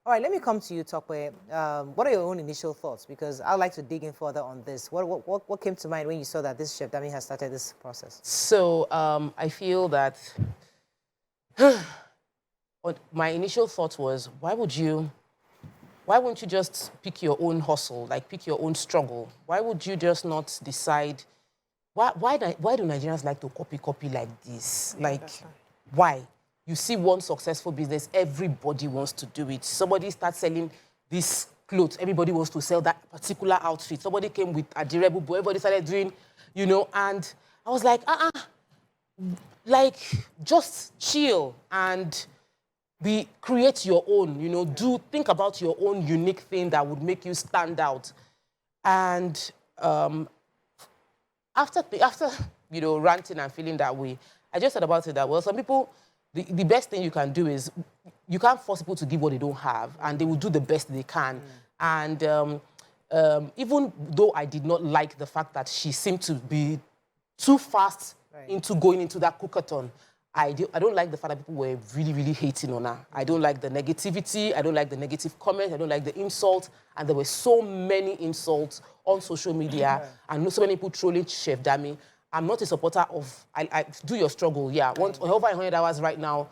Speaker 1: All right, let me come to you, Tokwe. What are your own initial thoughts? Because I'd like to dig in further on this. What came to mind when you saw that this Chef Dami has started this process?
Speaker 3: So I feel that my initial thought was, why wouldn't you just pick your own hustle, like pick your own struggle? Why would you just not decide? Why do Nigerians like to copy like this? Like, why? You see one successful business, everybody wants to do it. Somebody starts selling this clothes, everybody wants to sell that particular outfit. Somebody came with a durable boy, everybody started doing, and I was like, like, just chill and create your own, think about your own unique thing that would make you stand out. And after ranting and feeling that way, I just thought about it that, well, some people, the best thing you can do is you can't force people to give what they don't have, and they will do the best they can. And even though I did not like the fact that she seemed to be too fast into going into that Cook-A-Thon, I don't like the fact that people were really, really hating on her. I don't like the negativity. I don't like the negative comments. I don't like the insults. And there were so many insults on social media and so many people trolling Chef Dami. I'm not a supporter of, I do your struggle, yeah. Over 100 hours right now,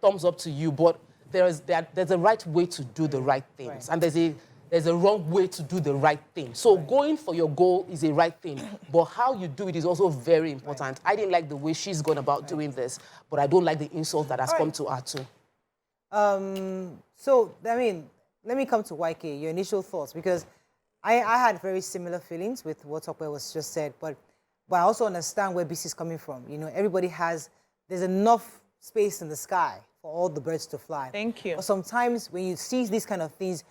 Speaker 3: thumbs up to you. But there's a right way to do the right things. And there's a wrong way to do the right thing. So going for your goal is a right thing. But how you do it is also very important. I didn't like the way she's gone about doing this. But I don't like the insult that has come to her too.
Speaker 1: So, I mean, let me come to YK, your initial thoughts. Because I had very similar feelings with what Tokwe was just said. But I also understand where BC is coming from. Everybody there's enough space in the sky for all the birds to fly.
Speaker 4: Thank you.
Speaker 1: But sometimes when you see these kind of things,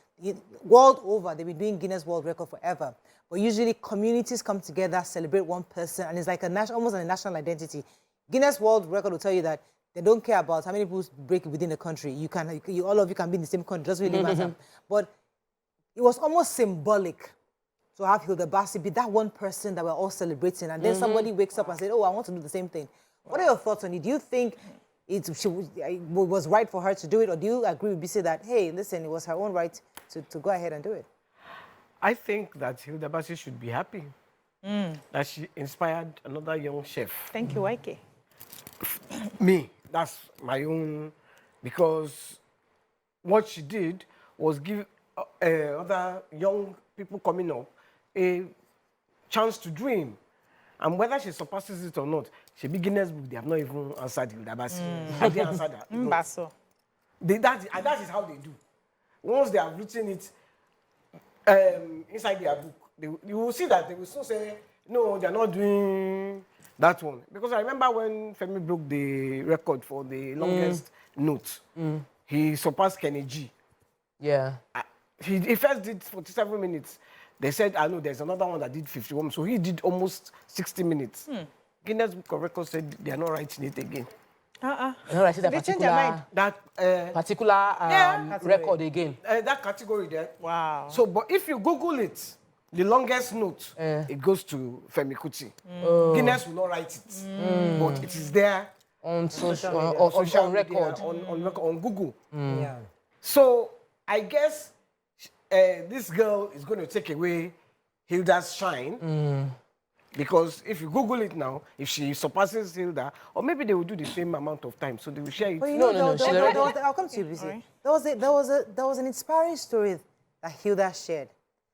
Speaker 1: world over, they've been doing Guinness World Record forever. But usually communities come together, celebrate one person, and it's like almost a national identity. Guinness World Record will tell you that they don't care about how many people break within the country. All of you can be in the same country, doesn't really matter. But it was almost symbolic to have Hilda Baci be that one person that we're all celebrating, and then somebody wakes up and says, oh, I want to do the same thing. What are your thoughts on it? Do you think it was right for her to do it, or do you agree with BC that, hey, listen, it was her own right to go ahead and do it?
Speaker 2: I think that Hilda Baci should be happy that she inspired another young chef.
Speaker 4: Thank you, YK.
Speaker 2: Me, that's my own, because what she did was give other young people coming up a chance to dream. And whether she surpasses it or not, she be Guinness Book, they have not even answered Hilda Baci. Have they answered that? No.
Speaker 4: Basso.
Speaker 2: That is how they do. Once they have written it inside their book, you will see that they will still say, no, they're not doing that one. Because I remember when Femi broke the record for the longest note, he surpassed Kenny G.
Speaker 3: Yeah.
Speaker 2: He first did 47 minutes. They said, I know there's another one that did 51. So he did almost 60 minutes. Guinness Book of Records said they are not writing it again.
Speaker 3: No, I see that
Speaker 4: They change their mind.
Speaker 3: particular record again.
Speaker 2: That category there.
Speaker 4: Wow.
Speaker 2: So, but if you Google it, the longest note, it goes to Femi Kuti. Guinness will not write it. But it is there
Speaker 3: On social,
Speaker 2: on
Speaker 3: record.
Speaker 2: on Google.
Speaker 1: Yeah.
Speaker 2: So I guess this girl is going to take away Hilda's shine. Because if you Google it now, if she surpasses Hilda, or maybe they will do the same amount of time, so they will share it.
Speaker 1: But you
Speaker 3: No,
Speaker 1: know,
Speaker 3: no, no,
Speaker 1: I'll come to you, BC.
Speaker 4: Alright.
Speaker 1: There was an inspiring story that Hilda shared.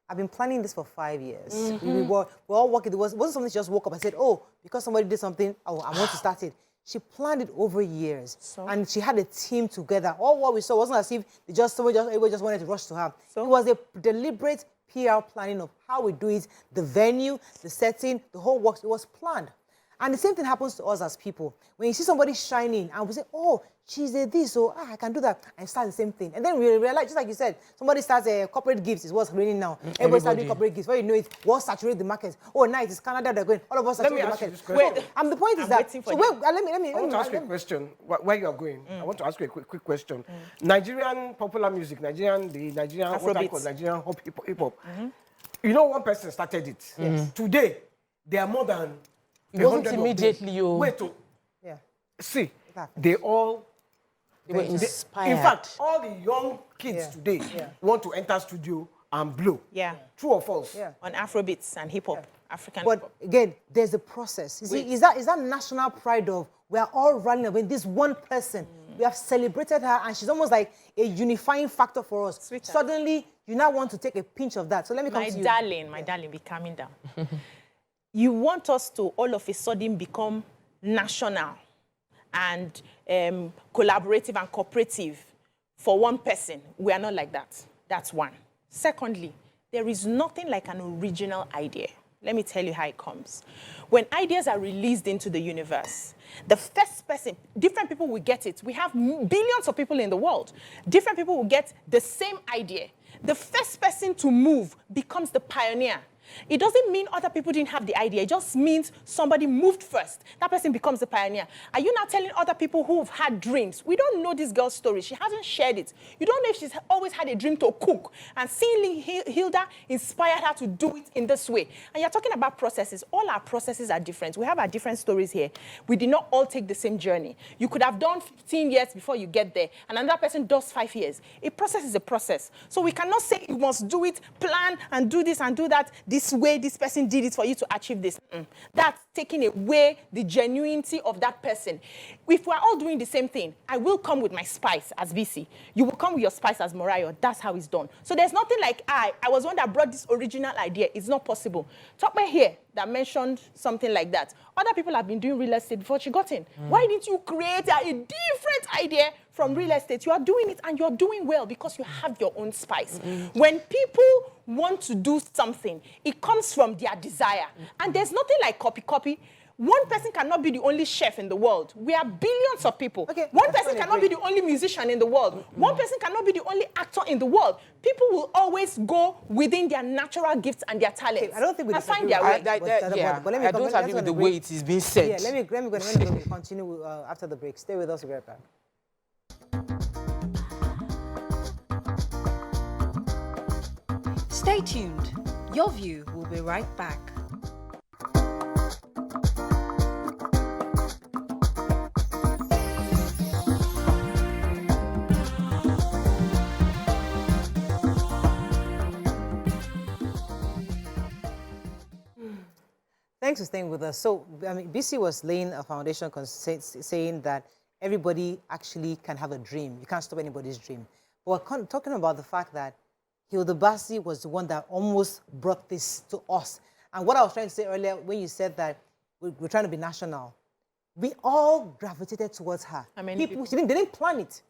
Speaker 1: I've been planning this for 5 years. We were all working. It wasn't something she just woke up and said, oh, because somebody did something, oh, I want to start it. She planned it over years. And she had a team together. All what we saw wasn't as if everybody just wanted to rush to her. It was a deliberate PR planning of how we do it, the venue, the setting, the whole works. It was planned. And the same thing happens to us as people. When you see somebody shining and we say, oh, she's a this, so I can do that, and start the same thing. And then we realize, just like you said, somebody starts a corporate gifts, is what's raining now. Everybody starts doing corporate gifts. Where you know it, what saturates the market. Oh, nice, it's Canada, they're going. All of us saturate the market.
Speaker 2: Wait,
Speaker 1: and the point is that, so
Speaker 2: I want to ask you a question. Where you are going? I want to ask you a quick question. Nigerian popular music, Nigerian hip hop. You know, one person started it. Today, there are more than.
Speaker 3: It wasn't immediately.
Speaker 2: Wait,
Speaker 1: yeah.
Speaker 2: See, they all.
Speaker 3: They were inspired.
Speaker 2: In fact, all the young kids today want to enter studio and blow.
Speaker 4: Yeah.
Speaker 2: True or false?
Speaker 1: Yeah.
Speaker 4: On Afrobeats and hip hop, African hip
Speaker 1: But
Speaker 4: hop.
Speaker 1: again, there's a process. You see, is that national pride of we are all running away. This one person, we have celebrated her, and she's almost like a unifying factor for us.
Speaker 4: Sweetheart.
Speaker 1: Suddenly, you now want to take a pinch of that. So let me come to you.
Speaker 4: My darling, be calming down. You want us to all of a sudden become national and collaborative and cooperative for one person. We are not like that. That's one. Secondly, there is nothing like an original idea. Let me tell you how it comes. When ideas are released into the universe, the first person, different people will get it. We have billions of people in the world. Different people will get the same idea. The first person to move becomes the pioneer. It doesn't mean other people didn't have the idea. It just means somebody moved first. That person becomes the pioneer. Are you now telling other people who've had dreams? We don't know this girl's story. She hasn't shared it. You don't know if she's always had a dream to cook. And seeing Hilda inspired her to do it in this way. And you're talking about processes. All our processes are different. We have our different stories here. We did not all take the same journey. You could have done 15 years before you get there. And another person does 5 years. A process is a process. So we cannot say you must do it, plan, and do this and do that. This way this person did it for you to achieve this. That's taking away the genuinity of that person. If we're all doing the same thing, I will come with my spice as BC. You will come with your spice as Morayo. That's how it's done. So there's nothing like I was one that brought this original idea. It's not possible. Talk about here that mentioned something like that. Other people have been doing real estate before she got in. Why didn't you create a different idea from real estate? You are doing it and you're doing well because you have your own spice. When people want to do something, it comes from their desire. And there's nothing like copy. One person cannot be the only chef in the world. We are billions of people.
Speaker 1: Okay,
Speaker 4: one person cannot be the only musician in the world. One person cannot be the only actor in the world. People will always go within their natural gifts and their talents.
Speaker 1: Okay, I don't think we
Speaker 4: and
Speaker 1: disagree
Speaker 4: find their
Speaker 1: with
Speaker 4: way.
Speaker 1: that. But let me
Speaker 3: I don't agree with the way it is being said.
Speaker 1: Yeah, let me continue after the break. Stay with us, we'll be right back.
Speaker 5: Stay tuned. Your View will be right back.
Speaker 1: Thanks for staying with us. So, I mean, BC was laying a foundation saying that everybody actually can have a dream. You can't stop anybody's dream. We're talking about the fact that Hilda Baci was the one that almost brought this to us. And what I was trying to say earlier, when you said that we're trying to be national, we all gravitated towards her.
Speaker 4: I mean,
Speaker 1: people, they didn't plan it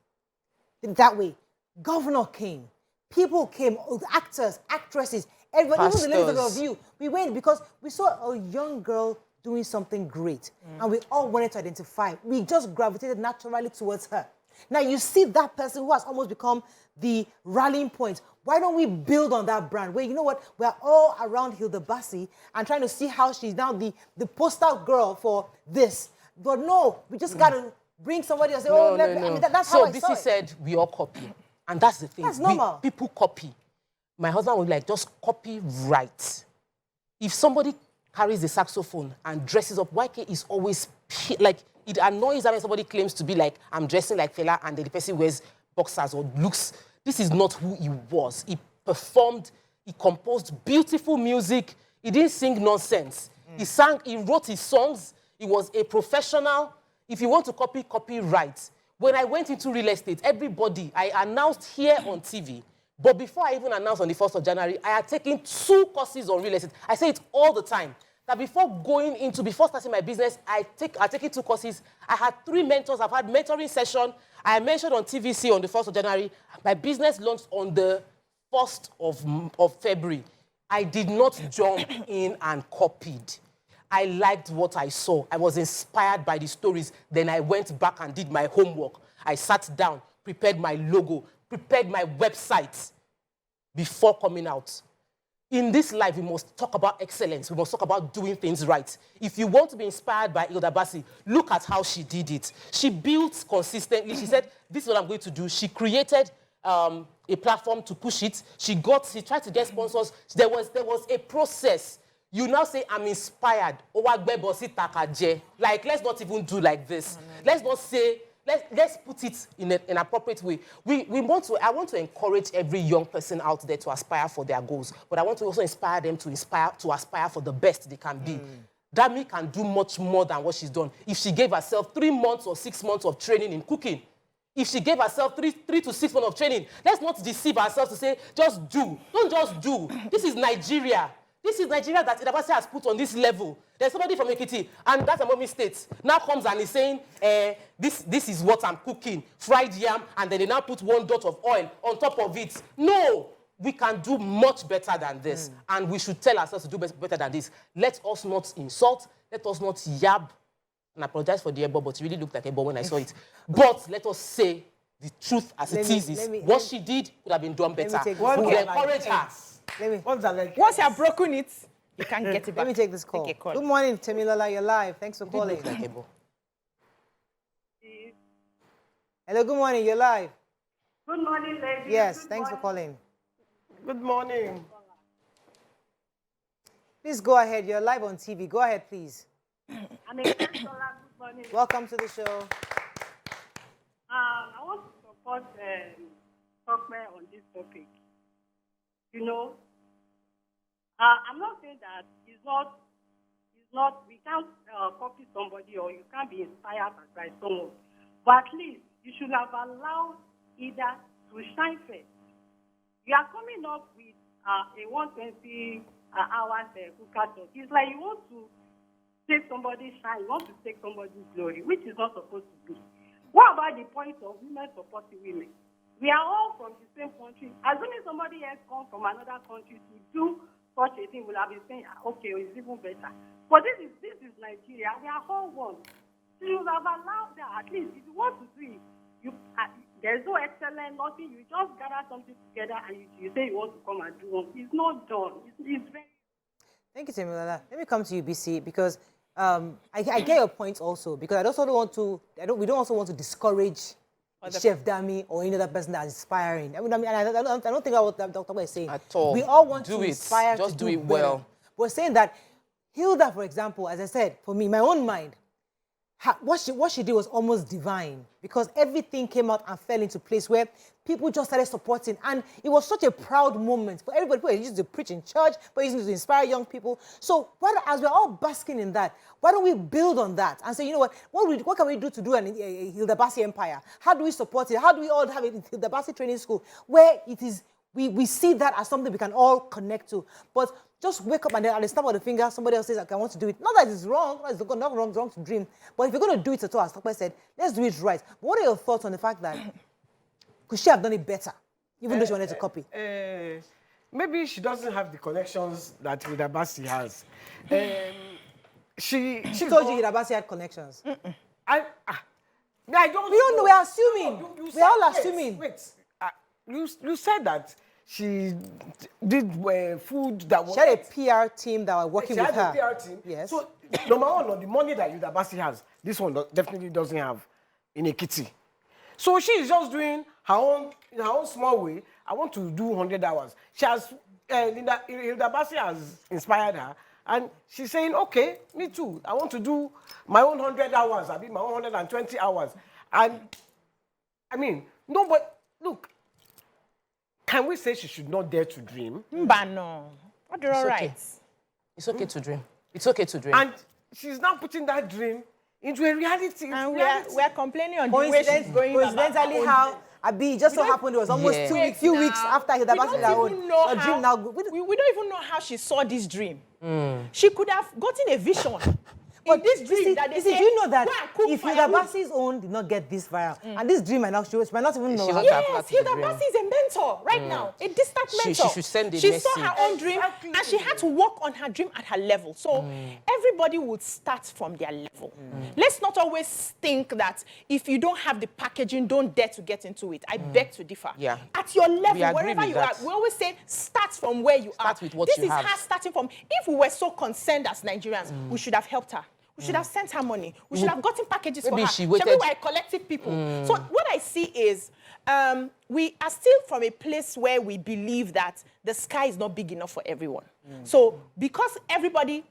Speaker 1: that way. Governor came, people came, actors, actresses, everybody, even the ladies of the View. We went because we saw a young girl doing something great, and we all wanted to identify. We just gravitated naturally towards her. Now you see that person who has almost become the rallying point. Why don't we build on that brand? Where, you know what, we're all around Hilda Baci and trying to see how she's now the poster girl for this. But no, we just got to bring somebody and say, I mean, that's how I saw it.
Speaker 3: So Bisi said we all copy. And that's the thing.
Speaker 1: That's normal.
Speaker 3: People copy. My husband would like, just copy right. If somebody carries a saxophone and dresses up, YK is always, like, it annoys that when somebody claims to be like, I'm dressing like Fela, and then the person wears boxers or looks. This is not who he was. He performed, he composed beautiful music. He didn't sing nonsense. He sang, he wrote his songs. He was a professional. If you want to copy, copy right. When I went into real estate, everybody, I announced here on TV, but before I even announced on the 1st of January, I had taken 2 courses on real estate. I say it all the time, that before starting my business, I taken 2 courses. I had 3 mentors. I've had mentoring session. I mentioned on TVC on the 1st of January. My business launched on the 1st of February. I did not jump in and copied. I liked what I saw. I was inspired by the stories. Then I went back and did my homework. I sat down, prepared my logo, prepared my website before coming out. In this life, we must talk about excellence. We must talk about doing things right. If you want to be inspired by Hilda Baci, look at how she did it. She built consistently. She said, this is what I'm going to do. She created a platform to push it. She tried to get sponsors. There was a process. You now say, I'm inspired. Like, let's not even do like this. Let's not say, let's put it in an appropriate way. I want to encourage every young person out there to aspire for their goals, but I want to also inspire them to aspire for the best they can be. Dami can do much more than what she's done. If she gave herself 3 months or 6 months of training in cooking, if she gave herself 3 to 6 months of training, let's not deceive ourselves to say, just do. Don't just do. This is Nigeria. This is Nigeria that Hilda Baci has put on this level. There's somebody from Ekiti, and that's a mommy state, now comes and is saying, this is what I'm cooking, fried yam, and then they now put 1 dot of oil on top of it. No, we can do much better than this, and we should tell ourselves to do better than this. Let us not insult, let us not yab, and I apologize for the ebo, but it really looked like ebo when I saw it. But let us say the truth as it is. What she did would have been done better. We will encourage her.
Speaker 4: Once you have broken it, you can't get it back.
Speaker 1: Let me take this call. Good morning, Temilola. You're live. Thanks for calling. Hello, good morning. You're live.
Speaker 6: Good morning, ladies.
Speaker 1: Yes, thanks for calling.
Speaker 2: Good morning.
Speaker 1: Please go ahead. You're live on TV. Go ahead, please.
Speaker 6: Good morning.
Speaker 1: Welcome to the show.
Speaker 6: I want to support Tokme on this topic. You know, I'm not saying that we can't copy somebody or you can't be inspired by someone. But at least you should have allowed Hilda to shine first. You are coming up with a 120 hours Cook-A-Thon. It's like you want to take somebody's shine, you want to take somebody's glory, which is not supposed to be. What about the point of women supporting women? We are all from the same country. Assuming somebody else comes from another country to do such a thing, we'll have been saying, okay, it's even better. But this is Nigeria. We are all one. So you have allowed that. At least if you want to do it, there's no excellence, nothing. You just gather something together and you say you want to come and do one. It's not done. It's very... Thank
Speaker 1: you, Temilola. Let me come to you, BC, because I get your point also, because we don't also want to discourage Chef Dami or any other person that's inspiring. I don't think that's what Dr. is saying.
Speaker 3: At all.
Speaker 1: We all want to inspire
Speaker 3: Just
Speaker 1: to
Speaker 3: do it
Speaker 1: better.
Speaker 3: well.
Speaker 1: We're saying that Hilda, for example, as I said, for me, my own mind, what she did was almost divine, because everything came out and fell into place where people just started supporting, and it was such a proud moment for everybody. People used to preach in church, but used to inspire young people. So as we're all basking in that, why don't we build on that and say, you know what can we do to do a Hilda Baci empire? How do we support it? How do we all have a Hilda Baci training school where it is we see that as something we can all connect to? But just wake up and then at the snap of the finger, somebody else says, I want to do it. Not that it's wrong, it's not wrong to dream. But if you're going to do it at all, as Tokwe said, let's do it right. But what are your thoughts on the fact that could she have done it better, even though she wanted to copy?
Speaker 2: Maybe she doesn't have the connections that Hilda Baci has. She
Speaker 1: told you Hilda Baci had connections.
Speaker 2: I don't.
Speaker 1: We don't know. We're assuming.
Speaker 2: No,
Speaker 1: we're all assuming.
Speaker 2: Wait. You said that she did food that was...
Speaker 1: She had a PR team that were working with her.
Speaker 2: She had a PR team.
Speaker 1: Yes.
Speaker 2: So, number one, on the money that Hilda Baci has, this one definitely doesn't have in a kitty. So she is just doing her own, in her own small way. I want to do 100 hours. She has, Hilda Baci has inspired her. And she's saying, okay, me too. I want to do my own 100 hours. I mean, my own 120 hours. And, I mean, no, but look, can we say she should not dare to dream?
Speaker 4: But no. What do you all right?
Speaker 3: It's okay to dream. It's okay to dream.
Speaker 2: And she's now putting that dream into a reality.
Speaker 4: And we're complaining on the way she's going.
Speaker 1: Coincidentally, how it just so happened it was almost few weeks after Hilda Baci her own.
Speaker 4: We don't even know how she saw this dream. She could have gotten a vision. But this dream that they say,
Speaker 1: do you know that if Hilda Baci's own did not get this viral, and this dream might not even know.
Speaker 4: Yes, Hilda Baci is a mentor right now, a distant mentor.
Speaker 3: She should send a
Speaker 4: she
Speaker 3: message.
Speaker 4: saw her own dream, and she had to work on her dream at her level. So everybody would start from their level. Let's not always think that if you don't have the packaging, don't dare to get into it. I beg to differ.
Speaker 3: Yeah.
Speaker 4: At your level,
Speaker 3: We agree
Speaker 4: wherever
Speaker 3: with
Speaker 4: you
Speaker 3: that.
Speaker 4: are, we always say start from where you are.
Speaker 3: Start with what
Speaker 4: this
Speaker 3: you
Speaker 4: is
Speaker 3: have.
Speaker 4: her starting from. If we were so concerned as Nigerians, we should have helped her. We should have sent her money. We should have gotten packages for her.
Speaker 3: She waited.
Speaker 4: We were collective people. So what I see is we are still from a place where we believe that the sky is not big enough for everyone. So because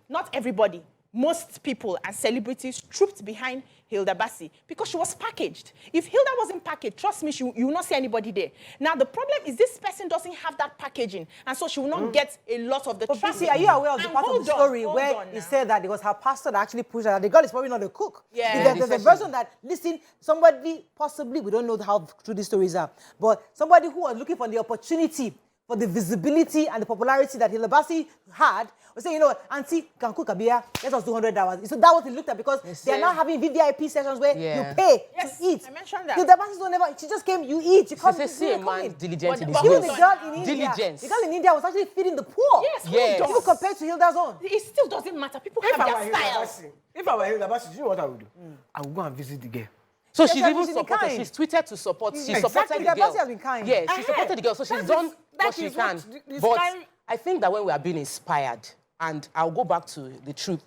Speaker 4: not everybody, most people and celebrities trooped behind Hilda Baci because she was packaged. If Hilda wasn't packaged, trust me, you will not see anybody there. Now, the problem is this person doesn't have that packaging, and so she will not get a lot of the traffic.
Speaker 1: Baci, are you aware of the part of the story where he said that it was her pastor that actually pushed her? The girl is probably not a cook.
Speaker 4: Yeah.
Speaker 1: There's a version that, listen, somebody, possibly, we don't know how true these stories are, but somebody who was looking for the opportunity, for the visibility and the popularity that Hilda Baci had, was saying, you know, Auntie, can cook a beer, let us do 100 hours. So that was what he looked at, because they are now having VVIP sessions where you pay to eat.
Speaker 4: I mentioned that.
Speaker 1: Hilda Baci never, she just came, you eat, you come.
Speaker 3: See a man diligent in his
Speaker 1: Even
Speaker 3: ways.
Speaker 1: the girl in India,
Speaker 3: Diligence.
Speaker 1: the girl in India was actually feeding the poor.
Speaker 4: Yes.
Speaker 1: Even compared to Hilda's own.
Speaker 4: It still doesn't matter. People have their styles.
Speaker 2: If I were Hilda Baci, do you know what I would do? I would go and visit the girl.
Speaker 3: So she's
Speaker 1: Yes,
Speaker 3: even
Speaker 1: she's
Speaker 3: supported.
Speaker 1: kind.
Speaker 3: She's tweeted to support. She
Speaker 1: Exactly.
Speaker 3: supported the
Speaker 1: Hilda
Speaker 3: girl.
Speaker 1: Baci has been kind.
Speaker 3: Yeah, she supported the girl. So she's done what she
Speaker 2: is
Speaker 3: can.
Speaker 2: what the
Speaker 3: But
Speaker 2: sky-
Speaker 3: I think that when we are being inspired, and I'll go back to the truth,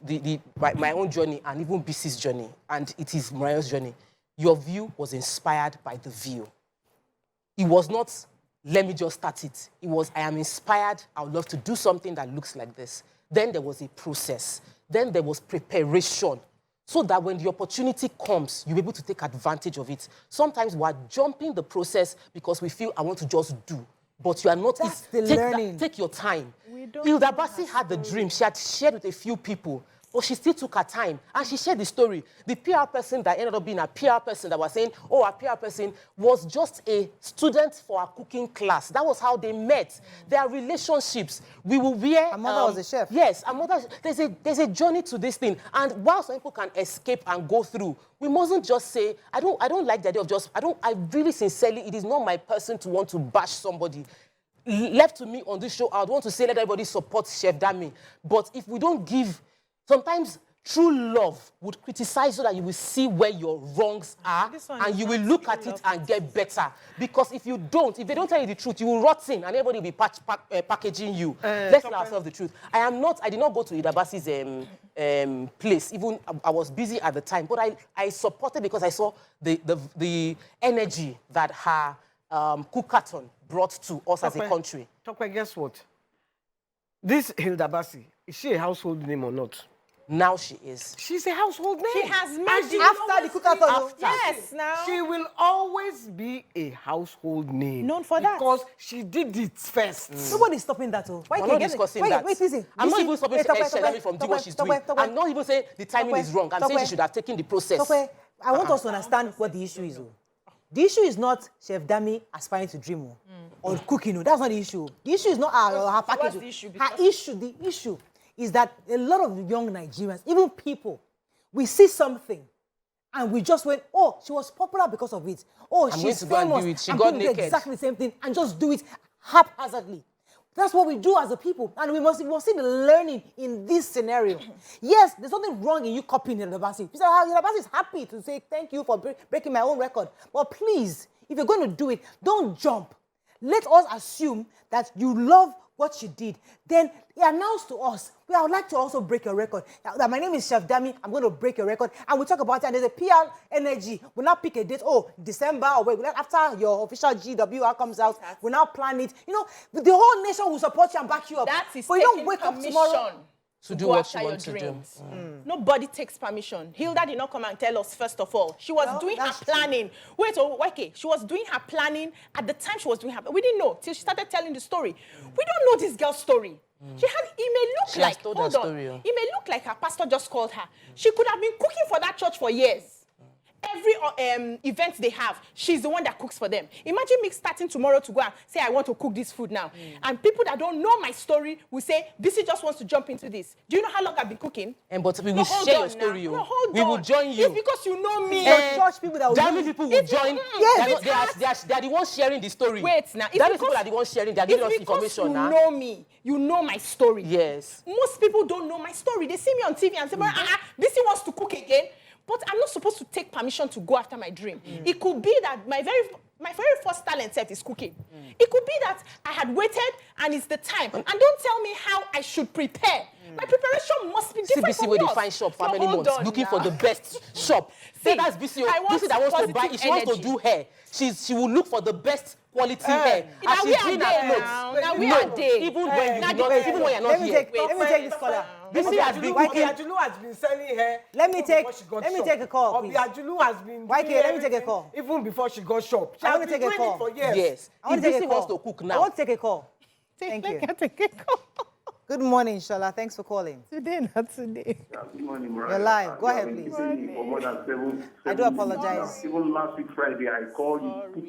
Speaker 3: my own journey, and even BC's journey, and it is Mariah's journey. Your view was inspired by the view. It was not, let me just start it. It was, I am inspired. I would love to do something that looks like this. Then there was a process. Then there was preparation. So that when the opportunity comes, you're able to take advantage of it. Sometimes we're jumping the process because we feel I want to just do. But you are not...
Speaker 1: That's the learning.
Speaker 3: Take your time. Hilda Baci had the dream. She had shared with a few people. But she still took her time. And she shared the story. The PR person that ended up being a PR person that was saying, oh, a PR person was just a student for a cooking class. That was how they met. Their relationships. We will wear...
Speaker 1: Her mother was a chef.
Speaker 3: Yes, her mother... There's a journey to this thing. And while some people can escape and go through, we mustn't just say, I don't like the idea of just... I really sincerely, it is not my person to want to bash somebody. Left to me on this show, I would want to say let everybody support Chef Dami. But if we don't give... Sometimes true love would criticize so that you will see where your wrongs are and you will look at it and get better. Because if they don't tell you the truth, you will rot in and everybody will be packaging you. Let's tell ourselves the truth. I did not go to Hilda Baci's place. Even I was busy at the time, but I supported because I saw the energy that her Cook-A-Thon brought to us as a country.
Speaker 2: Tokwe, guess what? This Hilda Baci, is she a household name or not?
Speaker 3: Now she is.
Speaker 2: She's a household name.
Speaker 4: She has made
Speaker 2: And she
Speaker 4: it.
Speaker 2: will
Speaker 1: After the Cook-A-Thon.
Speaker 2: always be-
Speaker 4: Yes, now.
Speaker 2: She will always be a household name.
Speaker 4: Known for that.
Speaker 2: Because she did it first.
Speaker 1: Nobody's stopping that. Oh. Why
Speaker 3: We're
Speaker 1: can't
Speaker 3: not
Speaker 1: get it?
Speaker 3: discussing
Speaker 1: Wait,
Speaker 3: that.
Speaker 1: Wait, listen.
Speaker 3: I'm not
Speaker 1: Listen.
Speaker 3: even stopping
Speaker 1: Hey, Tope,
Speaker 3: Shelly from doing what she's doing. I'm not even saying the timing is wrong. I'm saying she should have taken the process.
Speaker 1: Tope, I want us to understand what the issue is. Oh. The issue is not Chef Dami aspiring to dream or cooking. Oh. That's not the issue. The issue is not her package.
Speaker 4: what's the issue?
Speaker 1: The issue is that a lot of young Nigerians, even people, we see something and we just went, oh, she was popular because of it. Oh,
Speaker 3: I'm
Speaker 1: she's
Speaker 3: going to go and
Speaker 1: famous.
Speaker 3: do it. She
Speaker 1: I'm
Speaker 3: got
Speaker 1: going to do
Speaker 3: naked.
Speaker 1: exactly the same thing and just do it haphazardly. That's what we do as a people. And we must see the learning in this scenario. Yes, there's nothing wrong in you copying Hilda Baci. Hilda Baci is happy to say thank you for breaking my own record. But please, if you're going to do it, don't jump. Let us assume that you love what she did. Then he announced to us, well, I would like to also break your record. That my name is Chef Dami, I'm going to break your record. And we talk about it, and there's a PR energy. We'll now pick a date, oh, December, or wait, after your official GWR comes out, we'll now plan it. You know, the whole nation will support you and back you up.
Speaker 4: That is
Speaker 1: but you don't wake up
Speaker 4: permission
Speaker 1: tomorrow.
Speaker 3: To do
Speaker 4: go
Speaker 3: what
Speaker 4: after
Speaker 3: she
Speaker 4: your
Speaker 3: wants to do.
Speaker 4: dreams. Nobody takes permission. Hilda did not come and tell us, first of all. She was
Speaker 1: Well,
Speaker 4: doing her
Speaker 1: that's true.
Speaker 4: planning. Wait, oh, okay. She was doing her planning at the time she was doing her. We didn't know till she started telling the story. We don't know this girl's story. It may look
Speaker 3: She has
Speaker 4: like,
Speaker 3: told
Speaker 4: hold
Speaker 3: her
Speaker 4: on.
Speaker 3: story, oh.
Speaker 4: It may look like her pastor just called her. She could have been cooking for that church for years. Every event they have, she's the one that cooks for them. Imagine me starting tomorrow to go and say, I want to cook this food now. And people that don't know my story will say, Bisi just wants to jump into this. Do you know how long I've been cooking?
Speaker 3: But we
Speaker 4: No,
Speaker 3: will
Speaker 4: hold
Speaker 3: share
Speaker 4: on
Speaker 3: your story.
Speaker 4: now.
Speaker 3: Oh.
Speaker 4: No, hold
Speaker 3: We will
Speaker 4: on.
Speaker 3: join you.
Speaker 4: It's because you know me.
Speaker 1: Church people that will
Speaker 3: Damn
Speaker 1: use-
Speaker 3: people will join.
Speaker 1: Yes.
Speaker 3: They are the ones sharing the story.
Speaker 4: Wait now.
Speaker 3: That is people are the ones sharing. They are giving us
Speaker 4: It's because
Speaker 3: information
Speaker 4: you
Speaker 3: now.
Speaker 4: know me. You know my story.
Speaker 3: Yes.
Speaker 4: Most people don't know my story. They see me on TV and say, Bisi wants to cook again. But I'm not supposed to take permission to go after my dream. It could be that my very first talent set is cooking. It could be that I had waited and it's the time. And don't tell me how I should prepare. My preparation must be different
Speaker 3: CBC
Speaker 4: from
Speaker 3: where they
Speaker 4: yours.
Speaker 3: find shop for
Speaker 4: So
Speaker 3: how many
Speaker 4: hold
Speaker 3: months
Speaker 4: on
Speaker 3: looking
Speaker 4: now.
Speaker 3: for the best shop.
Speaker 4: See,
Speaker 3: That's BC.
Speaker 4: I want
Speaker 3: BC that wants to buy.
Speaker 4: positive
Speaker 3: If she wants to
Speaker 4: energy.
Speaker 3: do hair, she will look for the best quality hair.
Speaker 4: Now
Speaker 3: As
Speaker 4: we
Speaker 3: she's
Speaker 4: are
Speaker 3: doing
Speaker 4: there
Speaker 3: her clothes.
Speaker 4: now. Now we
Speaker 3: No,
Speaker 4: are there.
Speaker 3: Even when
Speaker 4: Now
Speaker 3: you not,
Speaker 4: wait,
Speaker 3: even when you're not
Speaker 1: let me
Speaker 3: here.
Speaker 1: take this caller.
Speaker 3: BC has been cooking.
Speaker 2: Obiajulu has been selling her.
Speaker 1: Let me
Speaker 2: even
Speaker 1: take-
Speaker 2: before she got
Speaker 1: let me
Speaker 2: shop.
Speaker 1: take a call, please.
Speaker 2: Obiajulu has been.
Speaker 1: YK,
Speaker 2: doing
Speaker 1: let me take a
Speaker 2: everything
Speaker 1: call.
Speaker 2: Even before she got shop. She
Speaker 1: I
Speaker 2: has
Speaker 1: want to
Speaker 2: been
Speaker 1: take a
Speaker 2: doing
Speaker 1: call.
Speaker 2: it for years.
Speaker 3: Yes.
Speaker 1: I want
Speaker 3: If
Speaker 1: to take
Speaker 3: BC
Speaker 1: a call.
Speaker 3: wants to cook
Speaker 1: I
Speaker 3: now,
Speaker 1: want to take a call. Thank you.
Speaker 4: Take a call.
Speaker 1: Good morning, Shola. Thanks for calling.
Speaker 4: Today, not today.
Speaker 7: Good morning, Mariah.
Speaker 1: You're live. Go
Speaker 7: You
Speaker 1: ahead,
Speaker 7: have been
Speaker 1: please.
Speaker 7: keeping me for more than seven
Speaker 1: I do apologize.
Speaker 7: months. Even last week Friday, I called you,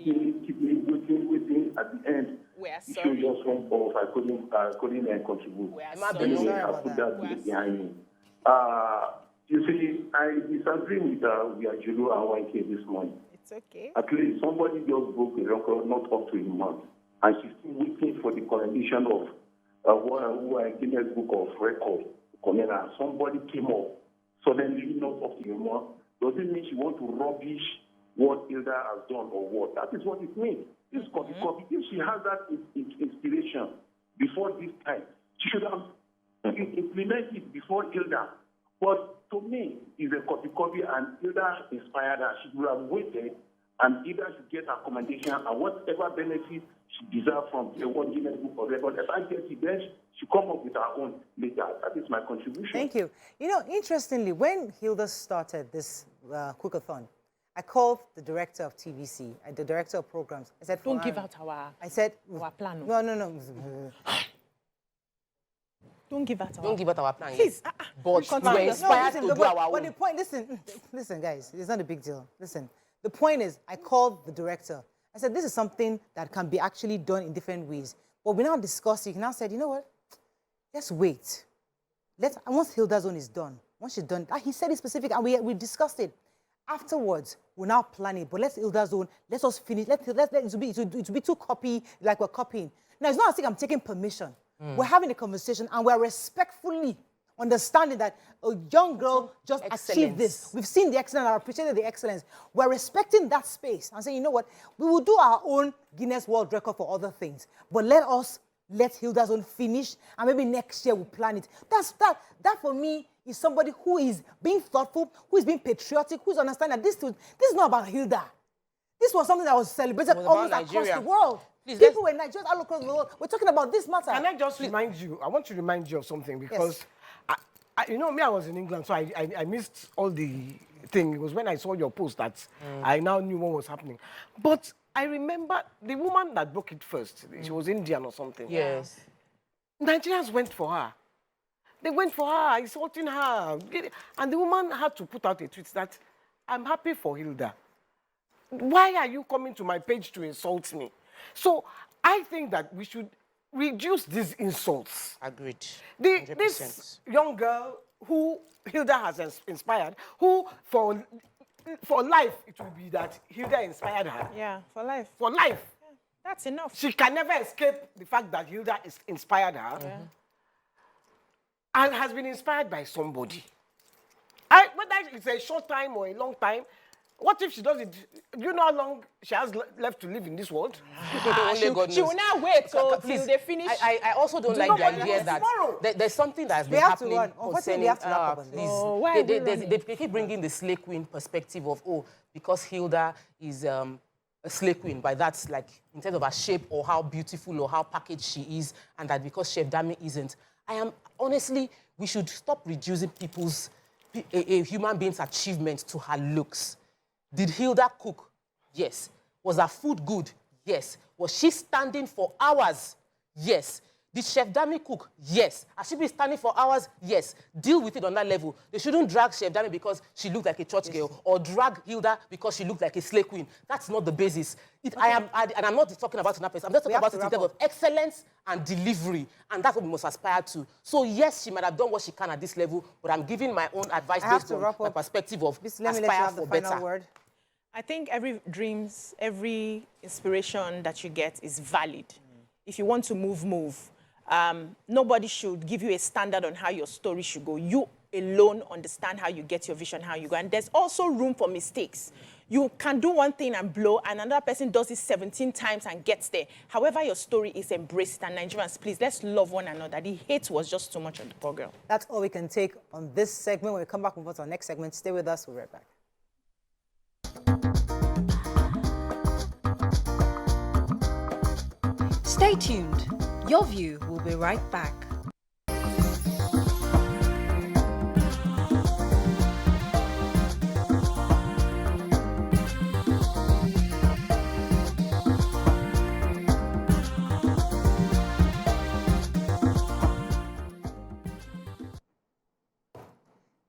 Speaker 7: keep me waiting. At the end,
Speaker 4: We are
Speaker 7: the show
Speaker 4: sorry.
Speaker 7: just went off. I couldn't contribute.
Speaker 4: We are
Speaker 3: Emma
Speaker 4: sorry.
Speaker 3: Bello.
Speaker 7: Anyway,
Speaker 1: Sorry
Speaker 7: I
Speaker 1: about
Speaker 7: put
Speaker 1: that.
Speaker 7: that behind me. You see, I disagree with Julu and YK this morning.
Speaker 4: It's okay.
Speaker 7: At least somebody just broke a record not up to a month, and she's still waiting for the commendation of Guinness Book of Records. Somebody came up suddenly not up to a month. Does it mean she wants to rubbish what Hilda has done or what? That is what it means. This copy. If she has that inspiration before this time, she should have implemented it before Hilda. But to me, it's a copy, and Hilda inspired her. She would have waited, and Hilda should get her commendation and whatever benefit she deserves from the one Guinness Book of Records. If I get it, then she come up with her own later. That is my contribution.
Speaker 1: Thank you. You know, interestingly, when Hilda started this Cook-A-Thon, I called the director of TVC, the director of programs. I said,
Speaker 4: Don't give out our plan.
Speaker 1: No.
Speaker 4: Don't give out our
Speaker 3: don't give out our plan.
Speaker 4: Please.
Speaker 3: But
Speaker 4: Continue.
Speaker 3: we're inspired to do
Speaker 1: but
Speaker 3: our
Speaker 1: the
Speaker 3: own.
Speaker 1: point, listen, guys, it's not a big deal. Listen, the point is, I called the director. I said, this is something that can be actually done in different ways. But we now discussed it. He now said, you know what? Let's wait. Once Hilda's own is done, once she's done, he said it specific, and we discussed it. Afterwards, we'll now plan it. But let's Hilda's own. Let us finish. It will be too copy, like we're copying. Now, it's not as if I'm taking permission. We're having a conversation, and we're respectfully understanding that a young girl just achieved this. We've seen the excellence, I appreciated the excellence. We're respecting that space and saying, you know what, we will do our own Guinness World Record for other things, but let Hilda's own finish, and maybe next year we'll plan it. That for me is somebody who is being thoughtful, who is being patriotic, who's understanding that this is not about Hilda. This was something that was celebrated almost across the world.
Speaker 3: Please,
Speaker 1: people in Nigeria all across the world. We're talking about this matter.
Speaker 2: Can I just remind you? I want to remind you of something because you know, me, I was in England, so I missed all the thing. It was when I saw your post that I now knew what was happening. But I remember the woman that broke it first. She was Indian or something.
Speaker 3: Yes.
Speaker 2: Nigerians went for her. They went for her, insulting her. And the woman had to put out a tweet that, I'm happy for Hilda. Why are you coming to my page to insult me? So I think that we should reduce these insults.
Speaker 3: Agreed. 100%.
Speaker 2: This young girl who Hilda has inspired, who for life it will be that Hilda inspired her.
Speaker 4: Yeah, for life.
Speaker 2: For life.
Speaker 4: Yeah, that's enough.
Speaker 2: She can never escape the fact that Hilda inspired her.
Speaker 4: Yeah.
Speaker 2: And has been inspired by somebody. Whether it's a short time or a long time, what if she does it? Do you know how long she has left to live in this world?
Speaker 3: Only God
Speaker 4: She will
Speaker 3: knows.
Speaker 4: not wait till
Speaker 3: Please,
Speaker 4: they finish.
Speaker 3: I also don't like the idea that there's something that's been
Speaker 1: have to
Speaker 3: happening
Speaker 1: run. Unfortunately, we have to wrap up on this.
Speaker 3: please.
Speaker 4: Oh, why
Speaker 3: They keep bringing the slay queen perspective of, oh, because Hilda is a slay queen, by that's like in terms of her shape or how beautiful or how packaged she is, and that because Chef Dami isn't. Honestly, we should stop reducing a human being's achievement to her looks. Did Hilda cook? Yes. Was her food good? Yes. Was she standing for hours? Yes. Did Chef Dami cook? Yes. Has she been standing for hours? Yes. Deal with it on that level. They shouldn't drag Chef Dami because she looked like a church girl or drag Hilda because she looked like a slay queen. That's not the basis. And I'm not talking about another person. I'm just talking about it in terms of excellence and delivery. And that's what we must aspire to. So yes, she might have done what she can at this level, but I'm giving my own advice based on my perspective of
Speaker 1: Let me let you
Speaker 3: aspire
Speaker 1: have the
Speaker 3: for
Speaker 1: final
Speaker 3: better.
Speaker 1: word.
Speaker 4: I think every dreams, every inspiration that you get is valid. If you want to move. Nobody should give you a standard on how your story should go. You alone understand how you get your vision, how you go. And there's also room for mistakes. You can do one thing and blow, and another person does it 17 times and gets there. However, your story is embraced. And Nigerians, please, let's love one another. The hate was just too much on the poor girl.
Speaker 1: That's all we can take on this segment. When we come back, we'll move on to our next segment. Stay with us. We'll be right back.
Speaker 5: Stay tuned. Your View will be right back.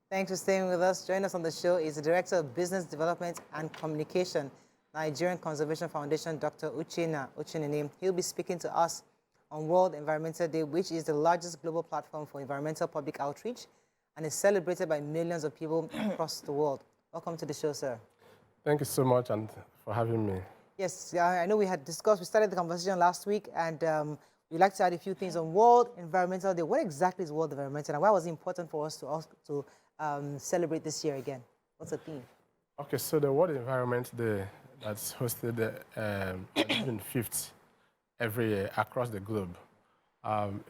Speaker 1: Thanks for staying with us. Join us on the show is the Director of Business Development and Communication, Nigerian Conservation Foundation, Dr. Uchenna. He'll be speaking to us on World Environmental Day, which is the largest global platform for environmental public outreach and is celebrated by millions of people across the world. Welcome to the show, sir.
Speaker 8: Thank you so much and for having me.
Speaker 1: Yes, I know we started the conversation last week, and we'd like to add a few things on World Environmental Day. What exactly is World Environmental, and why was it important for us to celebrate this year again? What's the theme?
Speaker 8: Okay, so the World Environment Day that's hosted on June 5th every year across the globe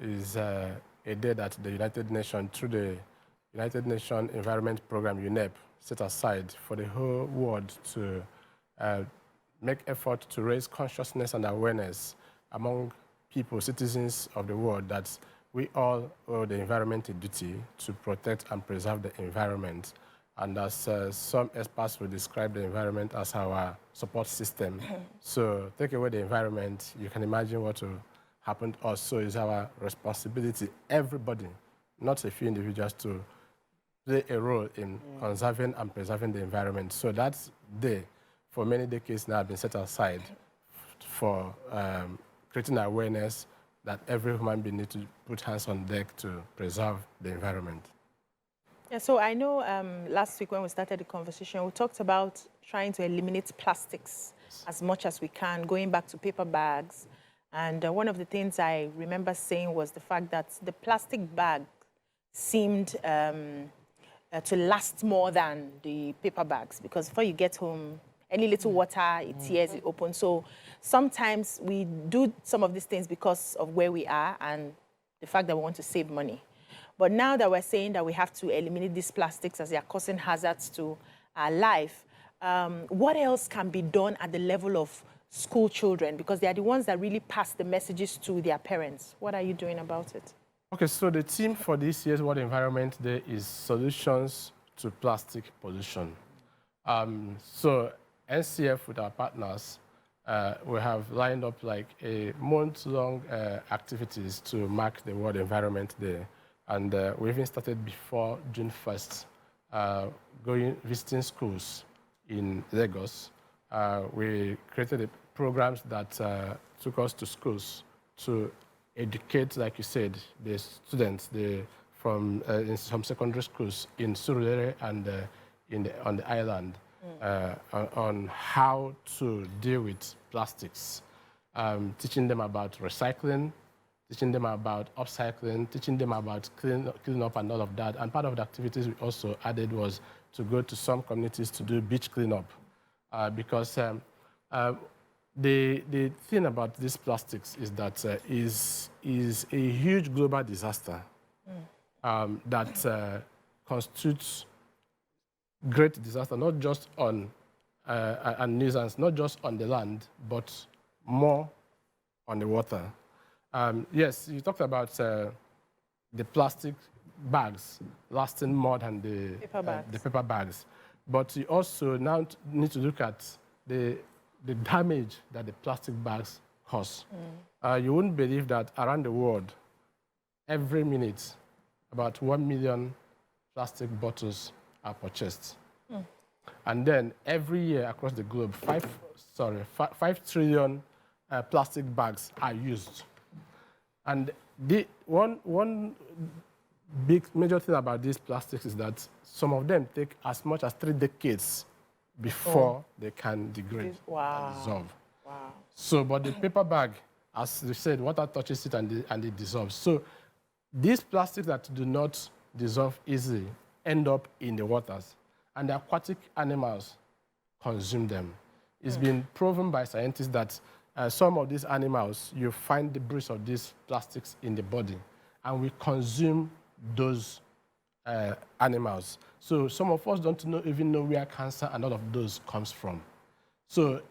Speaker 8: is a day that the United Nations, through the United Nations Environment Program, UNEP, set aside for the whole world to make effort to raise consciousness and awareness among people, citizens of the world, that we all owe the environment a duty to protect and preserve the environment. And as some experts will describe the environment as our support system. So take away the environment, you can imagine what will happen to us. So it's our responsibility, everybody, not a few individuals, to play a role in conserving and preserving the environment. So that day, for many decades now, has been set aside for creating awareness that every human being needs to put hands on deck to preserve the environment.
Speaker 4: Yeah, so I know last week when we started the conversation, we talked about trying to eliminate plastics as much as we can, going back to paper bags. And one of the things I remember saying was the fact that the plastic bag seemed to last more than the paper bags, because before you get home, any little water, it tears it open. So sometimes we do some of these things because of where we are and the fact that we want to save money. But now that we're saying that we have to eliminate these plastics as they are causing hazards to our life, what else can be done at the level of school children? Because they are the ones that really pass the messages to their parents. What are you doing about it?
Speaker 8: Okay, so the theme for this year's World Environment Day is Solutions to Plastic Pollution. So NCF with our partners, we have lined up like a month-long activities to mark the World Environment Day. And we even started before June 1st, visiting schools in Lagos. We created programs that took us to schools to educate, like you said, the students from in some secondary schools in Surulere and on the island on how to deal with plastics, teaching them about recycling, teaching them about upcycling, teaching them about cleaning up and all of that. And part of the activities we also added was to go to some communities to do beach cleanup, because the thing about these plastics is that is a huge global disaster that constitutes great disaster, not just on and nuisance, not just on the land, but more on the water. Yes, you talked about the plastic bags lasting more than the paper bags, but you also now need to look at the damage that the plastic bags cause. You wouldn't believe that around the world, every minute, about 1 million plastic bottles are purchased. And then every year across the globe, 5 trillion plastic bags are used. And one big major thing about these plastics is that some of them take as much as 3 decades before they can degrade and dissolve.
Speaker 4: Wow.
Speaker 8: So, but the paper bag, as you said, water touches it and it dissolves. So these plastics that do not dissolve easily end up in the waters, and the aquatic animals consume them. It's been proven by scientists that some of these animals, you find debris of these plastics in the body, and we consume those animals. So some of us don't even know where cancer and all of those comes from. So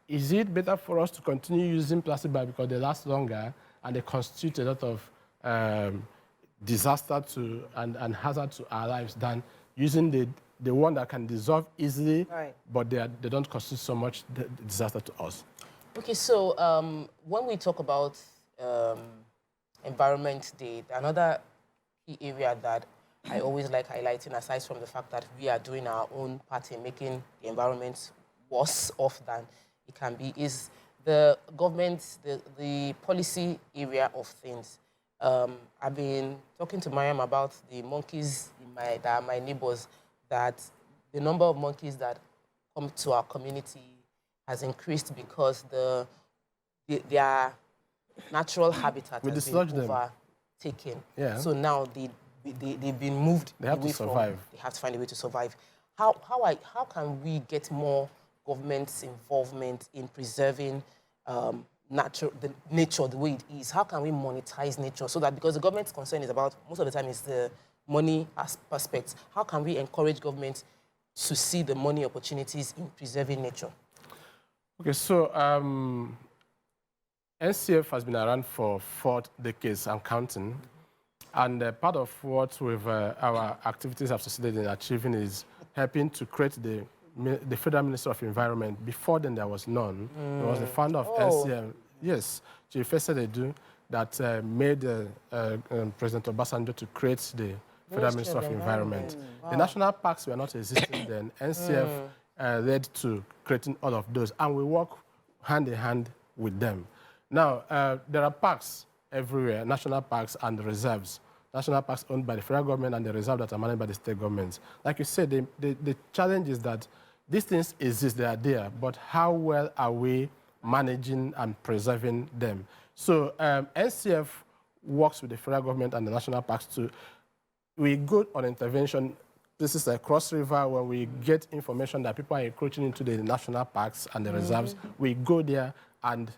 Speaker 8: is it better for us to continue using plastic bags because they last longer and they constitute a lot of disaster and hazard to our lives than using the one that can dissolve easily, but they don't constitute so much disaster to us?
Speaker 3: Okay, so when we talk about Environment Day, another key area that I always like highlighting, aside from the fact that we are doing our own part in making the environment worse off than it can be, is the government, the policy area of things. I've been talking to Mariam about the monkeys that are my neighbors, that the number of monkeys that come to our community has increased because their natural habitat has been overtaken.
Speaker 8: Yeah.
Speaker 3: So now they've been moved.
Speaker 8: They have to survive.
Speaker 3: They have to find a way to survive. How can we get more government's involvement in preserving the nature the way it is? How can we monetize nature so that, because the government's concern is about, most of the time, is the money aspect. How can we encourage government to see the money opportunities in preserving nature?
Speaker 8: Okay, so NCF has been around for 4 decades and counting. And part of what our activities have succeeded in achieving is helping to create the Federal Minister of Environment. Before then, there was none. There was the founder of NCF, yes, Chief Edu, that made President Obasanjo to create the Federal Minister of Environment. Wow. The national parks were not existing then. NCF led to creating all of those, and we work hand in hand with them. Now, there are parks everywhere, national parks and reserves. National parks owned by the federal government and the reserve that are managed by the state governments. Like you said, the challenge is that these things exist, they are there, but how well are we managing and preserving them? So NCF works with the federal government and the national parks we go on intervention places like Cross River, where we get information that people are encroaching into the national parks and the reserves. We go there and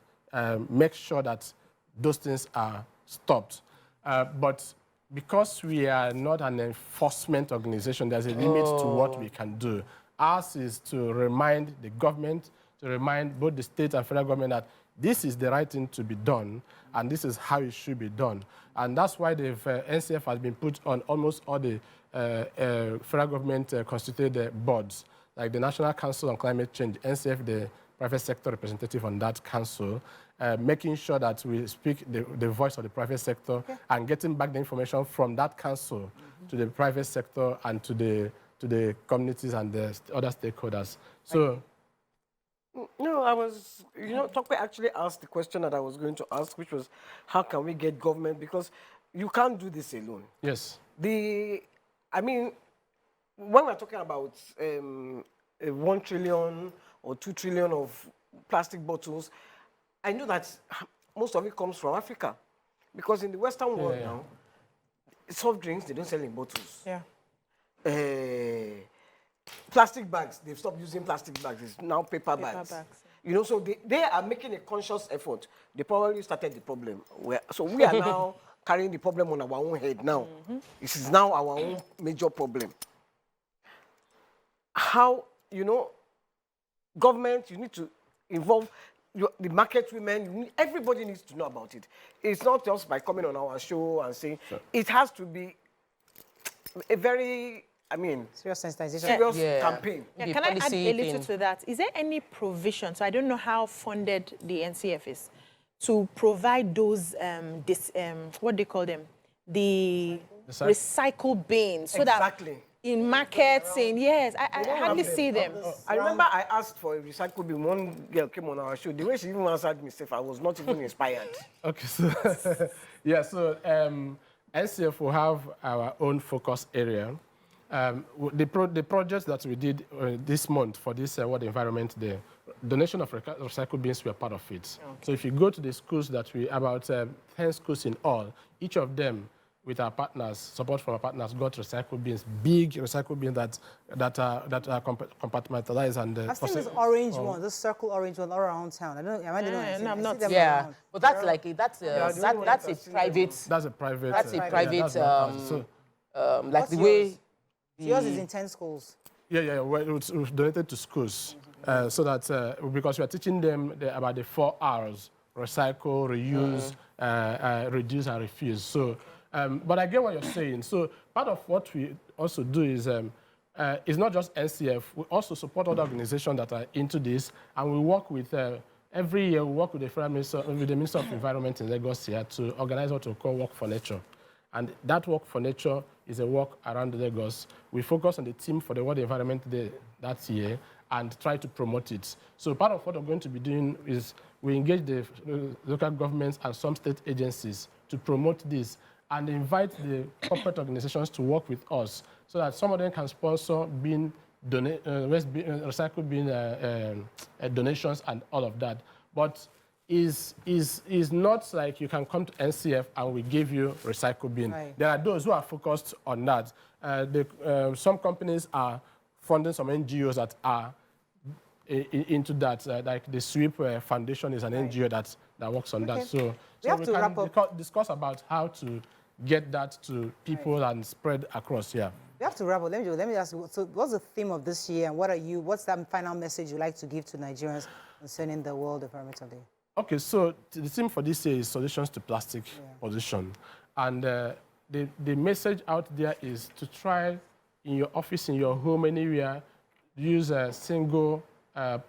Speaker 8: make sure that those things are stopped. But because we are not an enforcement organization, there's a limit to what we can do. Ours is to remind the government, to remind both the state and federal government that this is the right thing to be done, and this is how it should be done. And that's why the NCF has been put on almost all the federal government constituted boards, like the National Council on Climate Change, NCF, the private sector representative on that council, making sure that we speak the voice of the private sector and getting back the information from that council to the private sector and to the communities and the other stakeholders. So,
Speaker 2: no, I was, Tokwe actually asked the question that I was going to ask, which was, how can we get government? Because you can't do this alone.
Speaker 8: yes.
Speaker 2: I mean, when we're talking about 1 trillion or 2 trillion of plastic bottles, I know that most of it comes from Africa. Because in the Western world now, soft drinks, they don't sell in bottles.
Speaker 4: Yeah.
Speaker 2: Plastic bags, they've stopped using plastic bags. It's now paper bags. So they are making a conscious effort. They probably started the problem. So we are now carrying the problem on our own head now. This is now our own major problem. How, government, you need to involve the market women, everybody needs to know about it. It's not just by coming on our show and saying, it has to be a very,
Speaker 1: serious sensitization.
Speaker 2: serious campaign.
Speaker 4: Yeah, can I add a little to that? Is there any provision, so I don't know how funded the NCF is, to provide those, what they call them? The recycle bins. So that in markets, I hardly see them.
Speaker 2: I remember I asked for a recycle bin. One girl came on our show. The way she even answered me, I was not even inspired.
Speaker 8: Okay, so, NCF will have our own focus area. The projects that we did this month for this World Environment Day, donation of recycled bins were part of it. Okay. So if you go to the schools that about 10 schools in all, each of them with our partners, support from our partners, got recycled bins, big recycled bins that are compartmentalized and.
Speaker 1: I've seen this orange one, this circle orange one all around town. I don't know.
Speaker 3: No, I'm not. Yeah, but that's like that's a private.
Speaker 8: That's a private.
Speaker 3: That's a private. Like
Speaker 1: what's
Speaker 3: the way.
Speaker 1: Yours is in 10 schools.
Speaker 8: Yeah. We've donated to schools so that because we are teaching them about the 4 R's: recycle, reuse, reduce, and refuse. So. But I get what you're saying. So part of what we also do is it's not just NCF. We also support other organizations that are into this, and we work with every year. We work with the Minister of Environment in Lagos here to organize what we call Work for Nature, and that Work for Nature is a walk around Lagos. We focus on the theme for the World Environment Day that year and try to promote it. So part of what we're going to be doing is we engage the local governments and some state agencies to promote this, and invite the corporate organizations to work with us so that some of them can sponsor recycled bin donations and all of that. But is not like you can come to NCF and we give you recycled bin. Right. There are those who are focused on that. Some companies are funding some NGOs that are into that. Like the SWEEP Foundation is an NGO that works on that. So we can discuss about how to get that to people and spread across here.
Speaker 1: We have to wrap up. Let me ask you, so what's the theme of this year, and what's that final message you'd like to give to Nigerians concerning the World Environmental Day? Okay, so the theme for this year is solutions to plastic pollution. And the message out there is to try in your office, in your home, anywhere, use single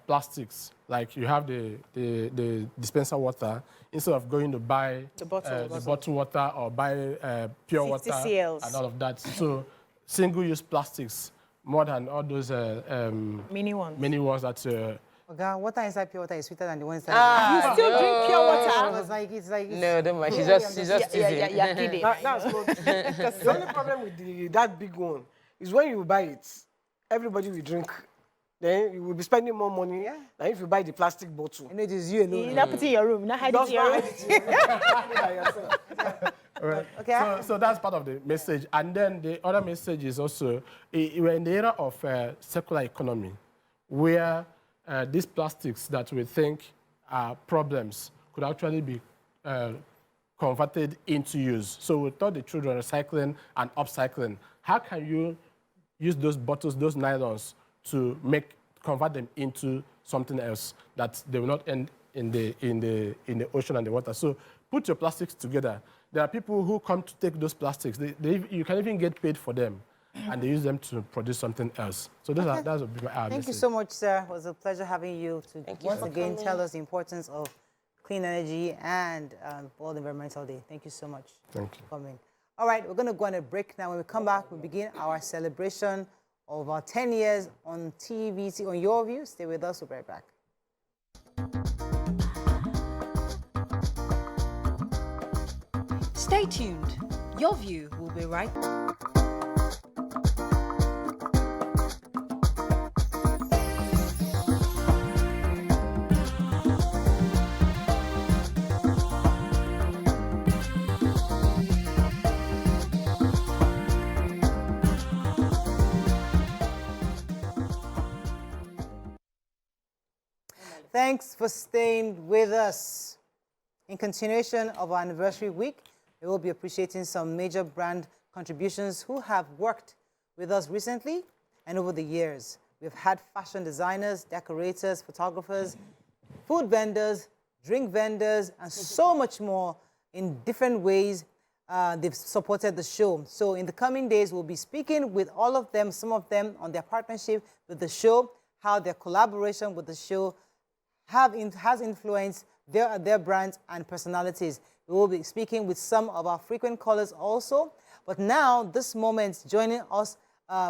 Speaker 1: plastics. Like you have the dispenser water, instead of going to buy the bottled water or buy pure water
Speaker 4: CLs.
Speaker 8: And all of that. So single-use plastics more than all those
Speaker 4: mini ones
Speaker 8: that.
Speaker 1: Water inside pure water is sweeter than the one inside.
Speaker 4: You still drink pure water?
Speaker 1: It's like
Speaker 3: no, don't mind. She's just teasing.
Speaker 4: Yeah, kidding.
Speaker 2: That's not. The only problem with that big one is when you buy it, everybody will drink. Then you will be spending more money than if you buy the plastic bottle.
Speaker 1: And it is you alone.
Speaker 4: You not put it in your room, not hide it in your room.
Speaker 8: Right. Okay. So that's part of the message. And then the other message is also, we're in the era of circular economy, where these plastics that we think are problems could actually be converted into use. So we taught the children recycling and upcycling. How can you use those bottles, those nylons, to convert them into something else that they will not end in the ocean and the water. So put your plastics together. There are people who come to take those plastics. You can even get paid for them, and they use them to produce something else. So that's a big
Speaker 1: Thank you so much, sir. It was a pleasure having you to once again tell us the importance of clean energy and World Environmental Day. Thank you so much
Speaker 8: for
Speaker 1: coming. All right, we're going to go on a break now. When we come back, we begin our celebration of our 10 years on TVC, on Your View. Stay with us. We'll be right back.
Speaker 5: Stay tuned. Your View will be right back.
Speaker 1: Thanks for staying with us. In continuation of our anniversary week, we will be appreciating some major brand contributions who have worked with us recently and over the years. We've had fashion designers, decorators, photographers, food vendors, drink vendors, and so much more in different ways. They've supported the show. So in the coming days, we'll be speaking with all of them, some of them on their partnership with the show, how their collaboration with the show has influenced their brands and personalities. We will be speaking with some of our frequent callers also. But now, this moment, joining us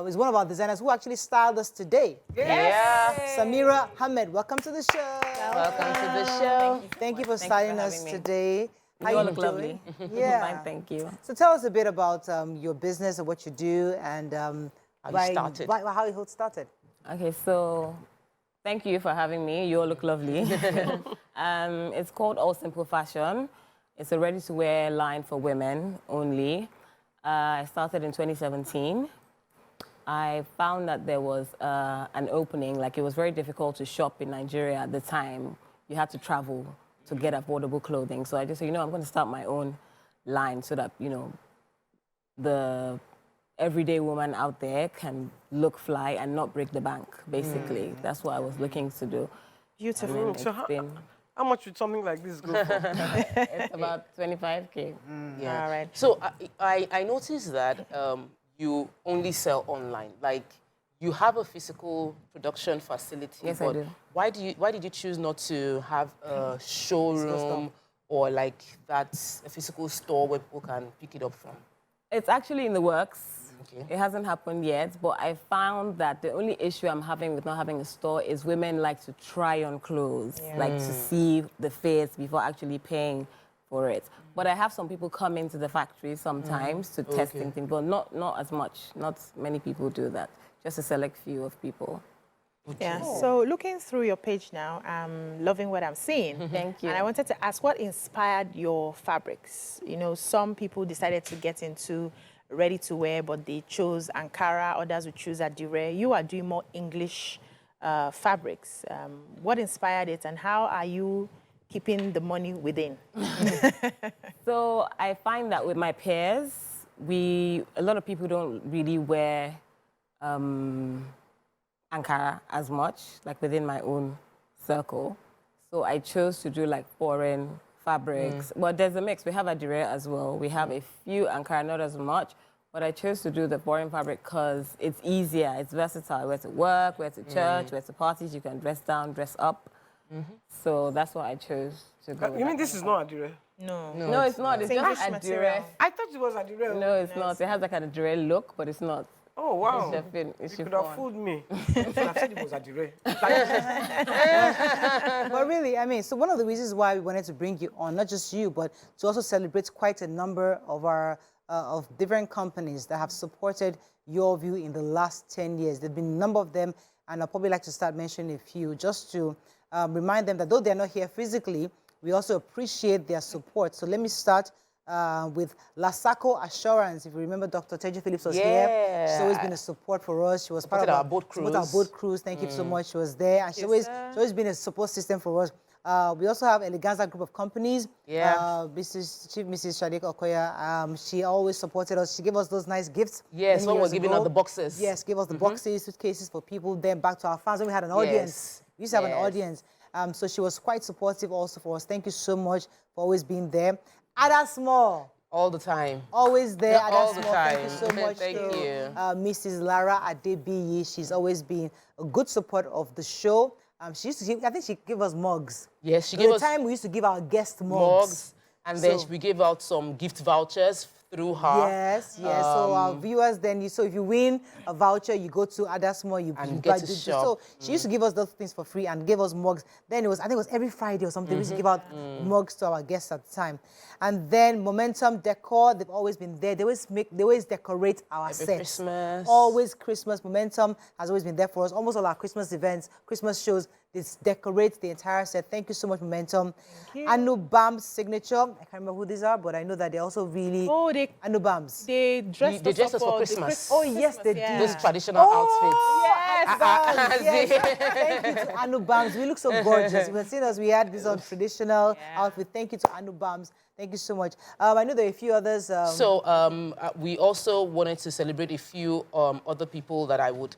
Speaker 1: is one of our designers who actually styled us today.
Speaker 9: Yes.
Speaker 1: Samira Ahmed, welcome to the show.
Speaker 9: Welcome to the show.
Speaker 1: Thank you for styling us today. How
Speaker 9: You all
Speaker 1: you
Speaker 9: look
Speaker 1: doing?
Speaker 9: lovely.
Speaker 1: Yeah.
Speaker 9: Fine, thank you.
Speaker 1: So tell us a bit about your business and what you do and
Speaker 9: How you started.
Speaker 1: how you started.
Speaker 9: Okay, so thank you for having me. You all look lovely. It's called All Simple Fashion. It's a ready-to-wear line for women only. I started in 2017. I found that there was an opening, like it was very difficult to shop in Nigeria at the time. You had to travel to get affordable clothing. So I just said, I'm going to start my own line so that, the everyday woman out there can look fly and not break the bank, basically. That's what I was looking to do.
Speaker 4: Beautiful.
Speaker 2: So how much would something like this go for?
Speaker 9: It's about 25K.
Speaker 3: Yeah.
Speaker 4: All right.
Speaker 3: So I noticed that you only sell online. Like, you have a physical production facility.
Speaker 9: Yes,
Speaker 3: but
Speaker 9: I do.
Speaker 3: Why did you choose not to have a showroom or like a physical store where people can pick it up from?
Speaker 9: It's actually in the works.
Speaker 3: Okay.
Speaker 9: It hasn't happened yet, but I found that the only issue I'm having with not having a store is women like to try on clothes, like to see the fits before actually paying for it. But I have some people come into the factory sometimes to test things, but not as much. Not many people do that. Just a select few of people.
Speaker 4: Yeah, so looking through your page now, I'm loving what I'm seeing.
Speaker 9: Thank you.
Speaker 4: And I wanted to ask, what inspired your fabrics? Some people decided to get into ready-to-wear, but they chose Ankara, others would choose Adire. You are doing more English fabrics. What inspired it, and how are you keeping the money within?
Speaker 9: So I find that with my peers, a lot of people don't really wear Ankara as much, like within my own circle. So I chose to do like foreign fabrics. But there's a mix. We have Adire as well. We have a few Ankara, not as much. But I chose to do the foreign fabric because it's easier, it's versatile. Wear to work, wear to church, wear to parties. You can dress down, dress up. So that's what I chose to go with.
Speaker 2: You mean this is not Adire?
Speaker 9: No, it's not. It's just
Speaker 4: English material.
Speaker 9: Adire.
Speaker 2: I thought it was Adire.
Speaker 9: No, it's not. It has like an Adire look, but it's not.
Speaker 2: Oh, wow.
Speaker 9: It's
Speaker 2: You could have fooled me. I said it was Adire.
Speaker 1: But really, I mean, so one of the reasons why we wanted to bring you on, not just you, but to also celebrate quite a number of our of different companies that have supported Your View in the last 10 years. There have been a number of them, and I'd probably like to start mentioning a few just to remind them that though they're not here physically, we also appreciate their support. So let me start with Lasako Assurance. If you remember, Dr. Teju Phillips was here. She's always been a support for us. She was part of
Speaker 3: our boat cruise.
Speaker 1: Thank you so much. She was there, and she's always been a support system for us. We also have Eleganza Group of Companies. Mrs. Shadik Okoya, she always supported us. She gave us those nice gifts.
Speaker 3: Yes, when we're giving out the boxes.
Speaker 1: Yes, give us the boxes, suitcases for people, then back to our fans. When we had an audience. We used to have an audience. So she was quite supportive also for us. Thank you so much for always being there. Ada Small.
Speaker 3: All the time.
Speaker 1: Always there.
Speaker 3: Yeah, all the
Speaker 1: Small.
Speaker 3: time.
Speaker 1: Thank you so much.
Speaker 3: Thank you.
Speaker 1: Mrs. Lara Adebiyi. She's always been a good support of the show. She used to give, I think she gave us mugs.
Speaker 3: Yes, she
Speaker 1: There
Speaker 3: gave
Speaker 1: was
Speaker 3: us
Speaker 1: a time we used to give our guest mugs.
Speaker 3: and then
Speaker 1: So-
Speaker 3: we gave out some gift vouchers through her.
Speaker 1: Yes. So our viewers then, so if you win a voucher, you go to Adasmo, you
Speaker 3: get to
Speaker 1: buy
Speaker 3: shop.
Speaker 1: So she used to give us those things for free and give us mugs. Then I think it was every Friday or something. We used to give out mugs to our guests at the time. And then Momentum Decor, they've always been there. They always decorate our sets.
Speaker 3: Christmas.
Speaker 1: Always Christmas. Momentum has always been there for us. Almost all our Christmas events, Christmas shows, they decorate the entire set. Thank you so much, Momentum. Anubam's signature. I can't remember who these are, but I know that they're also really Anubam's.
Speaker 4: They dressed
Speaker 3: They dressed
Speaker 4: us
Speaker 3: us
Speaker 4: up
Speaker 3: for
Speaker 4: the
Speaker 3: Christmas.
Speaker 1: Oh, yes, they
Speaker 4: yeah.
Speaker 1: do.
Speaker 3: Those traditional outfits.
Speaker 1: Yes, Bams, yes. Thank you to Anu Bams. We look so gorgeous. You can see us. We had this on traditional outfit. Thank you to Anu Bams. Thank you so much. I know there are a few others.
Speaker 3: We also wanted to celebrate a few other people that I would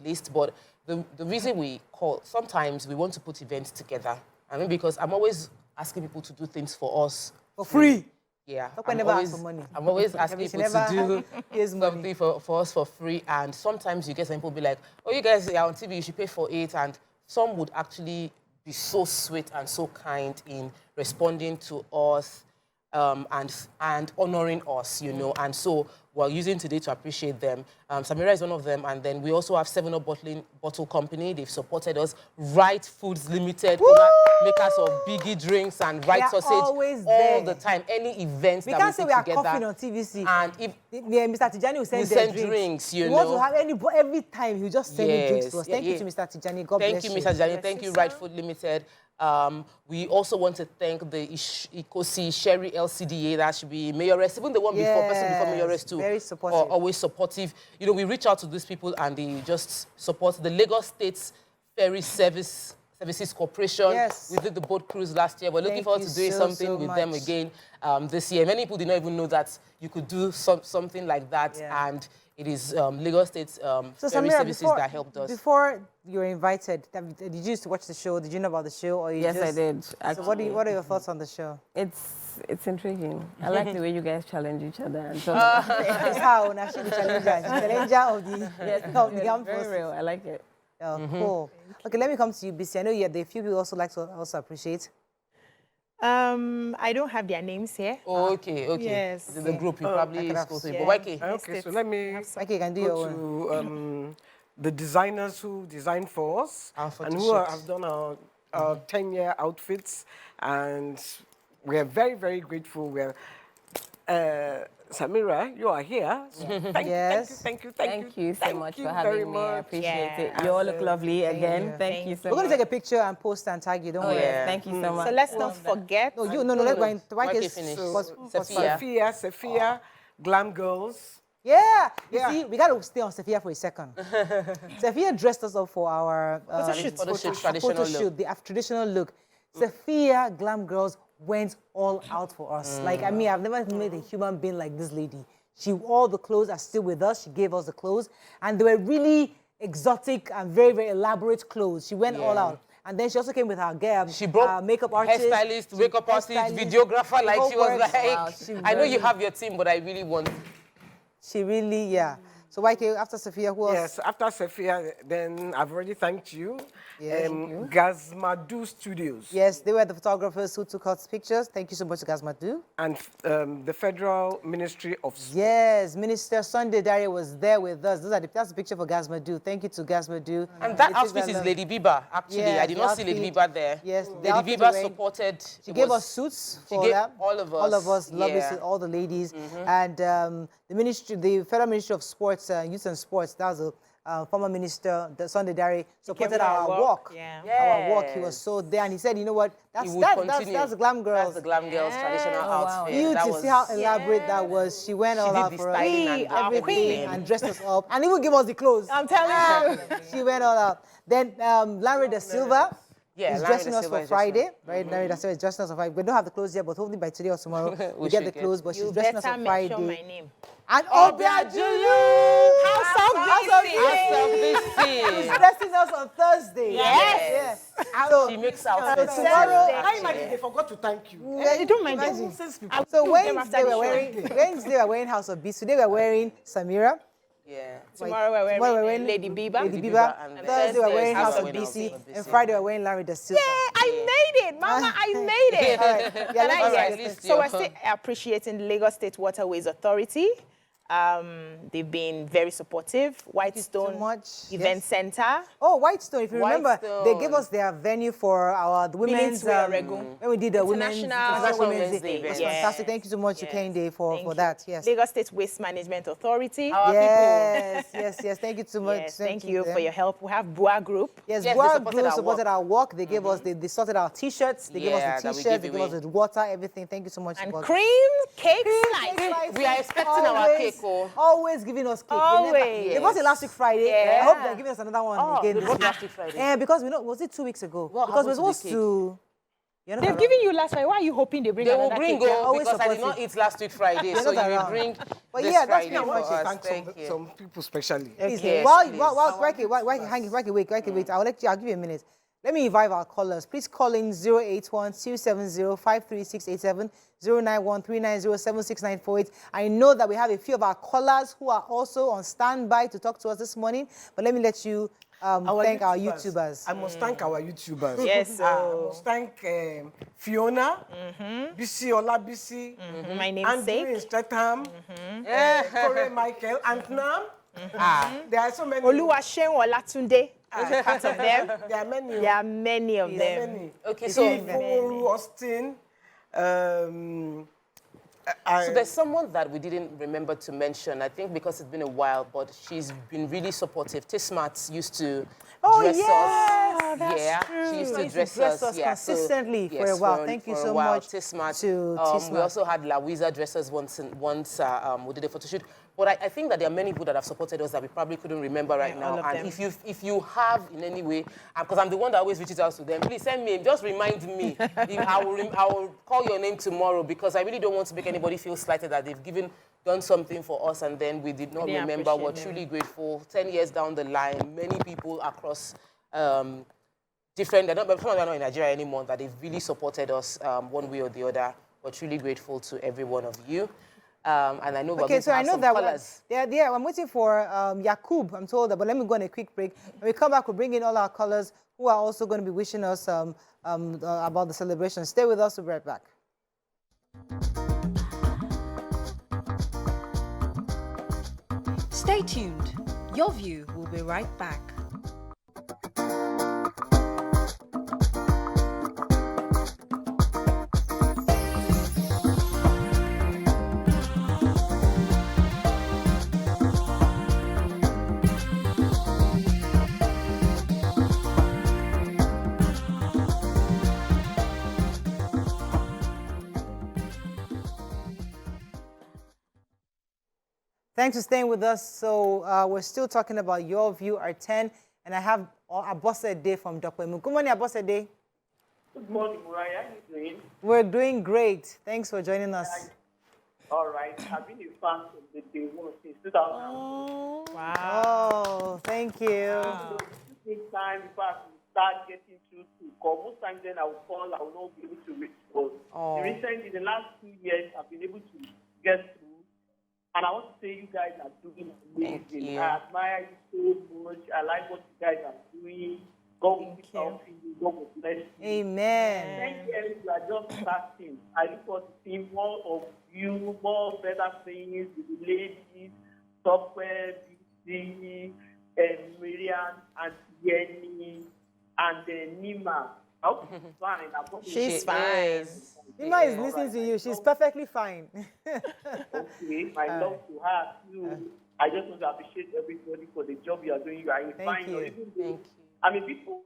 Speaker 3: list, but the reason we call, sometimes we want to put events together. I mean, because I'm always asking people to do things for us.
Speaker 1: For free.
Speaker 3: Yeah.
Speaker 1: Never ask for money.
Speaker 3: I'm always asking people to do something for us for free. And sometimes you get some people be like, oh, you guys are on TV, you should pay for it. And some would actually be so sweet and so kind in responding to us and honoring us, you know. And so we're using today to appreciate them. Samira is one of them. And then we also have 7-Up Bottle Company. They've supported us. Right Foods Limited, makers of Biggie drinks and Right Sausage all the time. Any events
Speaker 1: we
Speaker 3: that
Speaker 1: can't
Speaker 3: we
Speaker 1: say
Speaker 3: put
Speaker 1: we are
Speaker 3: together.
Speaker 1: coughing on TVC.
Speaker 3: And if
Speaker 1: Mr. Tijani will send their
Speaker 3: drinks, you
Speaker 1: we
Speaker 3: know.
Speaker 1: want to have every time he'll just send drinks to us. Thank you to Mr. Tijani. God bless you.
Speaker 3: Thank you, Mr. Tijani. Thank you, Right Food Limited. We also want to thank the Ikosi Sherry LCDA, that should be mayoress, even the one before, person before mayoress too.
Speaker 1: Very supportive.
Speaker 3: Always supportive. You know, we reach out to these people and they just support the Lagos State Ferry Services Corporation.
Speaker 1: Yes.
Speaker 3: We did the boat cruise last year. We're looking forward to doing something with them again this year. Many people did not even know that you could do something like that. Yeah. And it is Lagos State Ferry Services that helped us.
Speaker 1: Before you were invited, did you used to watch the show? Did you know about the show? Or
Speaker 9: Yes, I did.
Speaker 1: So what are your thoughts on the show?
Speaker 9: It's intriguing. I like the way you guys challenge each other. And so
Speaker 1: it's how she's the challenger of the armed forces.
Speaker 9: Very real. I like it.
Speaker 1: Oh, cool. Okay, let me come to you, Bisi. I know there are a few people also like to also appreciate.
Speaker 4: I don't have their names here.
Speaker 3: Oh, okay.
Speaker 4: Yes.
Speaker 3: The group you probably go to.
Speaker 2: Okay, so let me
Speaker 1: can do your
Speaker 2: to the designers who designed for us and who have done our 10-year outfits, and we're very, very grateful. We're Samira, you are here. So thank you
Speaker 9: so much for having me. I appreciate it. You all look lovely again. Thank you so much.
Speaker 1: We're going to take a picture and post and tag you. Don't worry.
Speaker 9: Yeah. Thank you so much.
Speaker 4: So let's not forget.
Speaker 1: No, let's go in.
Speaker 2: Sophia, Glam Girls.
Speaker 1: Yeah. You see, we got to stay on Sophia for a second. Sophia dressed us up for our photo shoot, the traditional look. Sophia Glam Girls went all out for us. Like, I mean, I've never met a human being like this lady. All the clothes are still with us. She gave us the clothes. And they were really exotic and very, very elaborate clothes. She went all out. And then she also came with her girl.
Speaker 3: She brought
Speaker 1: makeup artist,
Speaker 3: hairstylist, makeup artist, videographer. Like, she was like, I know you have your team, but I really want.
Speaker 1: She really, So YK, after Sophia, who else?
Speaker 2: Yes, after Sophia, then I've already thanked you.
Speaker 1: Yes,
Speaker 2: Gazmadu Studios.
Speaker 1: Yes, they were the photographers who took us pictures. Thank you so much to Gazmadu.
Speaker 2: And the Federal Ministry of Sport.
Speaker 1: Yes, Minister Sunday Daria was there with us. That's the picture for Gazmadu. Thank you to Gazmadu.
Speaker 3: And that outfit is Lady Biba, actually.
Speaker 1: Yeah,
Speaker 3: I did not see Lady Biba there.
Speaker 1: Yes,
Speaker 3: Lady Biba supported.
Speaker 1: She gave us suits for that.
Speaker 3: All of us.
Speaker 1: All of us, lovely, all the ladies. And the Federal Ministry of Sports, Youth and Sports, that was former minister, Sunday Dari, supported our walk. Our walk. He was so there, and he said, you know what? That's the Glam Girls.
Speaker 3: That's the Glam Girls traditional outfit.
Speaker 1: You see how elaborate that was. She went all out for us, everything, and dressed us up, and even gave us the clothes.
Speaker 4: I'm telling you.
Speaker 1: She went all out. Then Larry Da Silva. He's dressing us for Friday, right? Larry Da Silva is dressing us for Friday. We don't have the clothes yet, but hopefully by today or tomorrow we get the clothes. But she's dressing us for Friday.
Speaker 4: You better make sure my name.
Speaker 1: And Obiajulu!
Speaker 4: House of BC!
Speaker 3: see.
Speaker 1: Dressing us on Thursday.
Speaker 3: Yes.
Speaker 1: So,
Speaker 3: She makes out.
Speaker 1: so tomorrow,
Speaker 2: I imagine they forgot to thank you.
Speaker 1: you don't mind. So Wednesday we're wearing House of Beast. Today we're wearing Samira.
Speaker 3: Yeah.
Speaker 4: Tomorrow we're wearing Lady Biba.
Speaker 1: Lady Biba.
Speaker 3: and
Speaker 1: Thursday we're wearing House of
Speaker 3: Bassey.
Speaker 1: BC. And Friday we're wearing Larry Da Silva.
Speaker 4: I made it, Mama. I made it.
Speaker 1: All right. Yeah,
Speaker 4: Can I
Speaker 1: let's
Speaker 4: get
Speaker 1: get
Speaker 4: it?
Speaker 1: this.
Speaker 4: So we're still appreciating the Lagos State Waterways Authority. They've been very supportive. Whitestone
Speaker 1: so much.
Speaker 4: Event Center.
Speaker 1: Oh, Whitestone. If you remember,
Speaker 3: Whitestone.
Speaker 1: they gave us their venue for the women's when we did the
Speaker 4: International
Speaker 1: Women's
Speaker 3: Day.
Speaker 1: It was
Speaker 3: Yes.
Speaker 1: fantastic. Thank you so much, Kende, for that. Yes.
Speaker 4: Lagos State Waste Management Authority.
Speaker 1: Yes. Thank you so much.
Speaker 4: Yes, thank you for your help. We have Bua Group.
Speaker 1: Yes,
Speaker 3: Yes,
Speaker 1: Bua
Speaker 3: they supported
Speaker 1: Group
Speaker 3: our
Speaker 1: supported our work. They gave us, they sorted our T-shirts. They gave us
Speaker 3: Yeah,
Speaker 1: the
Speaker 3: that we
Speaker 1: T-shirts.
Speaker 3: give
Speaker 1: They gave us
Speaker 3: away.
Speaker 1: the water, everything. Thank you so much.
Speaker 4: And
Speaker 1: for
Speaker 4: cream cake
Speaker 1: Cake
Speaker 4: slice.
Speaker 1: slices.
Speaker 3: We are expecting our
Speaker 1: Always-
Speaker 3: cake, oh.
Speaker 1: Always giving us cake.
Speaker 4: Always.
Speaker 1: They bought it last week Friday.
Speaker 3: Yeah.
Speaker 1: I hope they're giving us another one again.
Speaker 3: They
Speaker 1: this
Speaker 3: bought
Speaker 1: week.
Speaker 3: last week Friday.
Speaker 1: Yeah, because we know, was it 2 weeks ago?
Speaker 3: What
Speaker 1: because we're
Speaker 3: happened to the
Speaker 1: supposed to. You're not
Speaker 4: They've
Speaker 1: around.
Speaker 4: given you last Friday. Why are you hoping they bring
Speaker 3: They will
Speaker 4: another
Speaker 3: bring
Speaker 4: cake?
Speaker 3: go
Speaker 1: always
Speaker 3: because I did not
Speaker 1: supportive.
Speaker 3: eat last week Friday,
Speaker 1: They're
Speaker 3: so
Speaker 1: not
Speaker 3: you will
Speaker 1: around.
Speaker 3: bring
Speaker 1: But
Speaker 3: this
Speaker 1: yeah, that's
Speaker 3: Friday
Speaker 1: me. I
Speaker 3: for
Speaker 1: want
Speaker 3: us.
Speaker 1: to
Speaker 2: Thank
Speaker 3: Thank you.
Speaker 2: some people specially.
Speaker 1: Please,
Speaker 3: Yes,
Speaker 1: while
Speaker 3: please.
Speaker 1: wait, I'll give you a minute. Let me revive our callers. Please call in 081-270-53687, 091-390-76948. I know that we have a few of our callers who are also on standby to talk to us this morning, but let me let you thank our YouTubers.
Speaker 2: I must thank our YouTubers.
Speaker 4: Yes,
Speaker 2: I must thank Fiona, Bisi Olabisi,
Speaker 4: My
Speaker 2: Andrew
Speaker 4: namesake.
Speaker 2: in Stratham, Kore Michael, and Nam. There are so many.
Speaker 4: Oluwaseun Olatunde. Those are part of them.
Speaker 2: There are many.
Speaker 4: There are many of
Speaker 2: There are
Speaker 4: them.
Speaker 2: many.
Speaker 3: Okay, so
Speaker 2: Iforu, Austin.
Speaker 3: So there's someone that we didn't remember to mention, I think because it's been a while, but she's been really supportive. Tismat used to dress us.
Speaker 1: That's
Speaker 3: She used
Speaker 1: true.
Speaker 3: to dress us. Yeah,
Speaker 1: consistently
Speaker 3: so,
Speaker 1: for a while. Thank you
Speaker 3: for
Speaker 1: so
Speaker 3: a while.
Speaker 1: much
Speaker 3: Tismat.
Speaker 1: to
Speaker 3: We
Speaker 1: Tismat.
Speaker 3: also had Louisa dress us once we did a photo shoot. But I think that there are many people that have supported us that we probably couldn't remember right now.
Speaker 4: all of
Speaker 3: And
Speaker 4: them.
Speaker 3: if you have in any way, because I'm the one that always reaches out to them, please send me, just remind me. I will call your name tomorrow because I really don't want to make anybody feel slighted that they've done something for us and then we did not
Speaker 4: Yeah,
Speaker 3: remember. We're
Speaker 4: appreciate
Speaker 3: truly grateful. 10 years down the line, many people across different, some of them are not in Nigeria anymore, that they've really supported us one way or the other. We're truly grateful to every one of you. And I know we're going to have some colours.
Speaker 1: I'm waiting for Yakub, I'm told that, but let me go on a quick break. When we come back, we'll bring in all our callers who are also going to be wishing us about the celebration. Stay with us, we'll be right back.
Speaker 5: Stay tuned. Your View will be right back.
Speaker 1: Thanks for staying with us. So we're still talking about Your View, our 10, and I have Abose Day from Dokwemu. Good morning, Abose Day.
Speaker 6: Good morning, Mariah. How are you doing?
Speaker 1: We're doing great. Thanks for joining us.
Speaker 6: All right. I've been a fan from the day one since 2000.
Speaker 1: Oh, thank you.
Speaker 6: Take time before I start getting through to call. Most times then I will call, I will not be able to respond. Recently, the last 2 years, I've been able to get through. And I want to say you guys are doing amazing. I admire you so much. I like what you guys are doing. God will keep helping you. God will bless you.
Speaker 1: Amen.
Speaker 6: Thank you, Eric. You are just starting. I look forward to seeing more of you, more better things with the ladies, software, beauty, and Miriam, and Yenny, and Nima. I hope she's fine.
Speaker 4: She's fine.
Speaker 1: Nima is listening to you. She's perfectly fine.
Speaker 6: Okay, my love to her too. I just want to appreciate everybody for the job you are doing. You are
Speaker 1: Thank you.
Speaker 3: Thank you.
Speaker 6: I mean, people.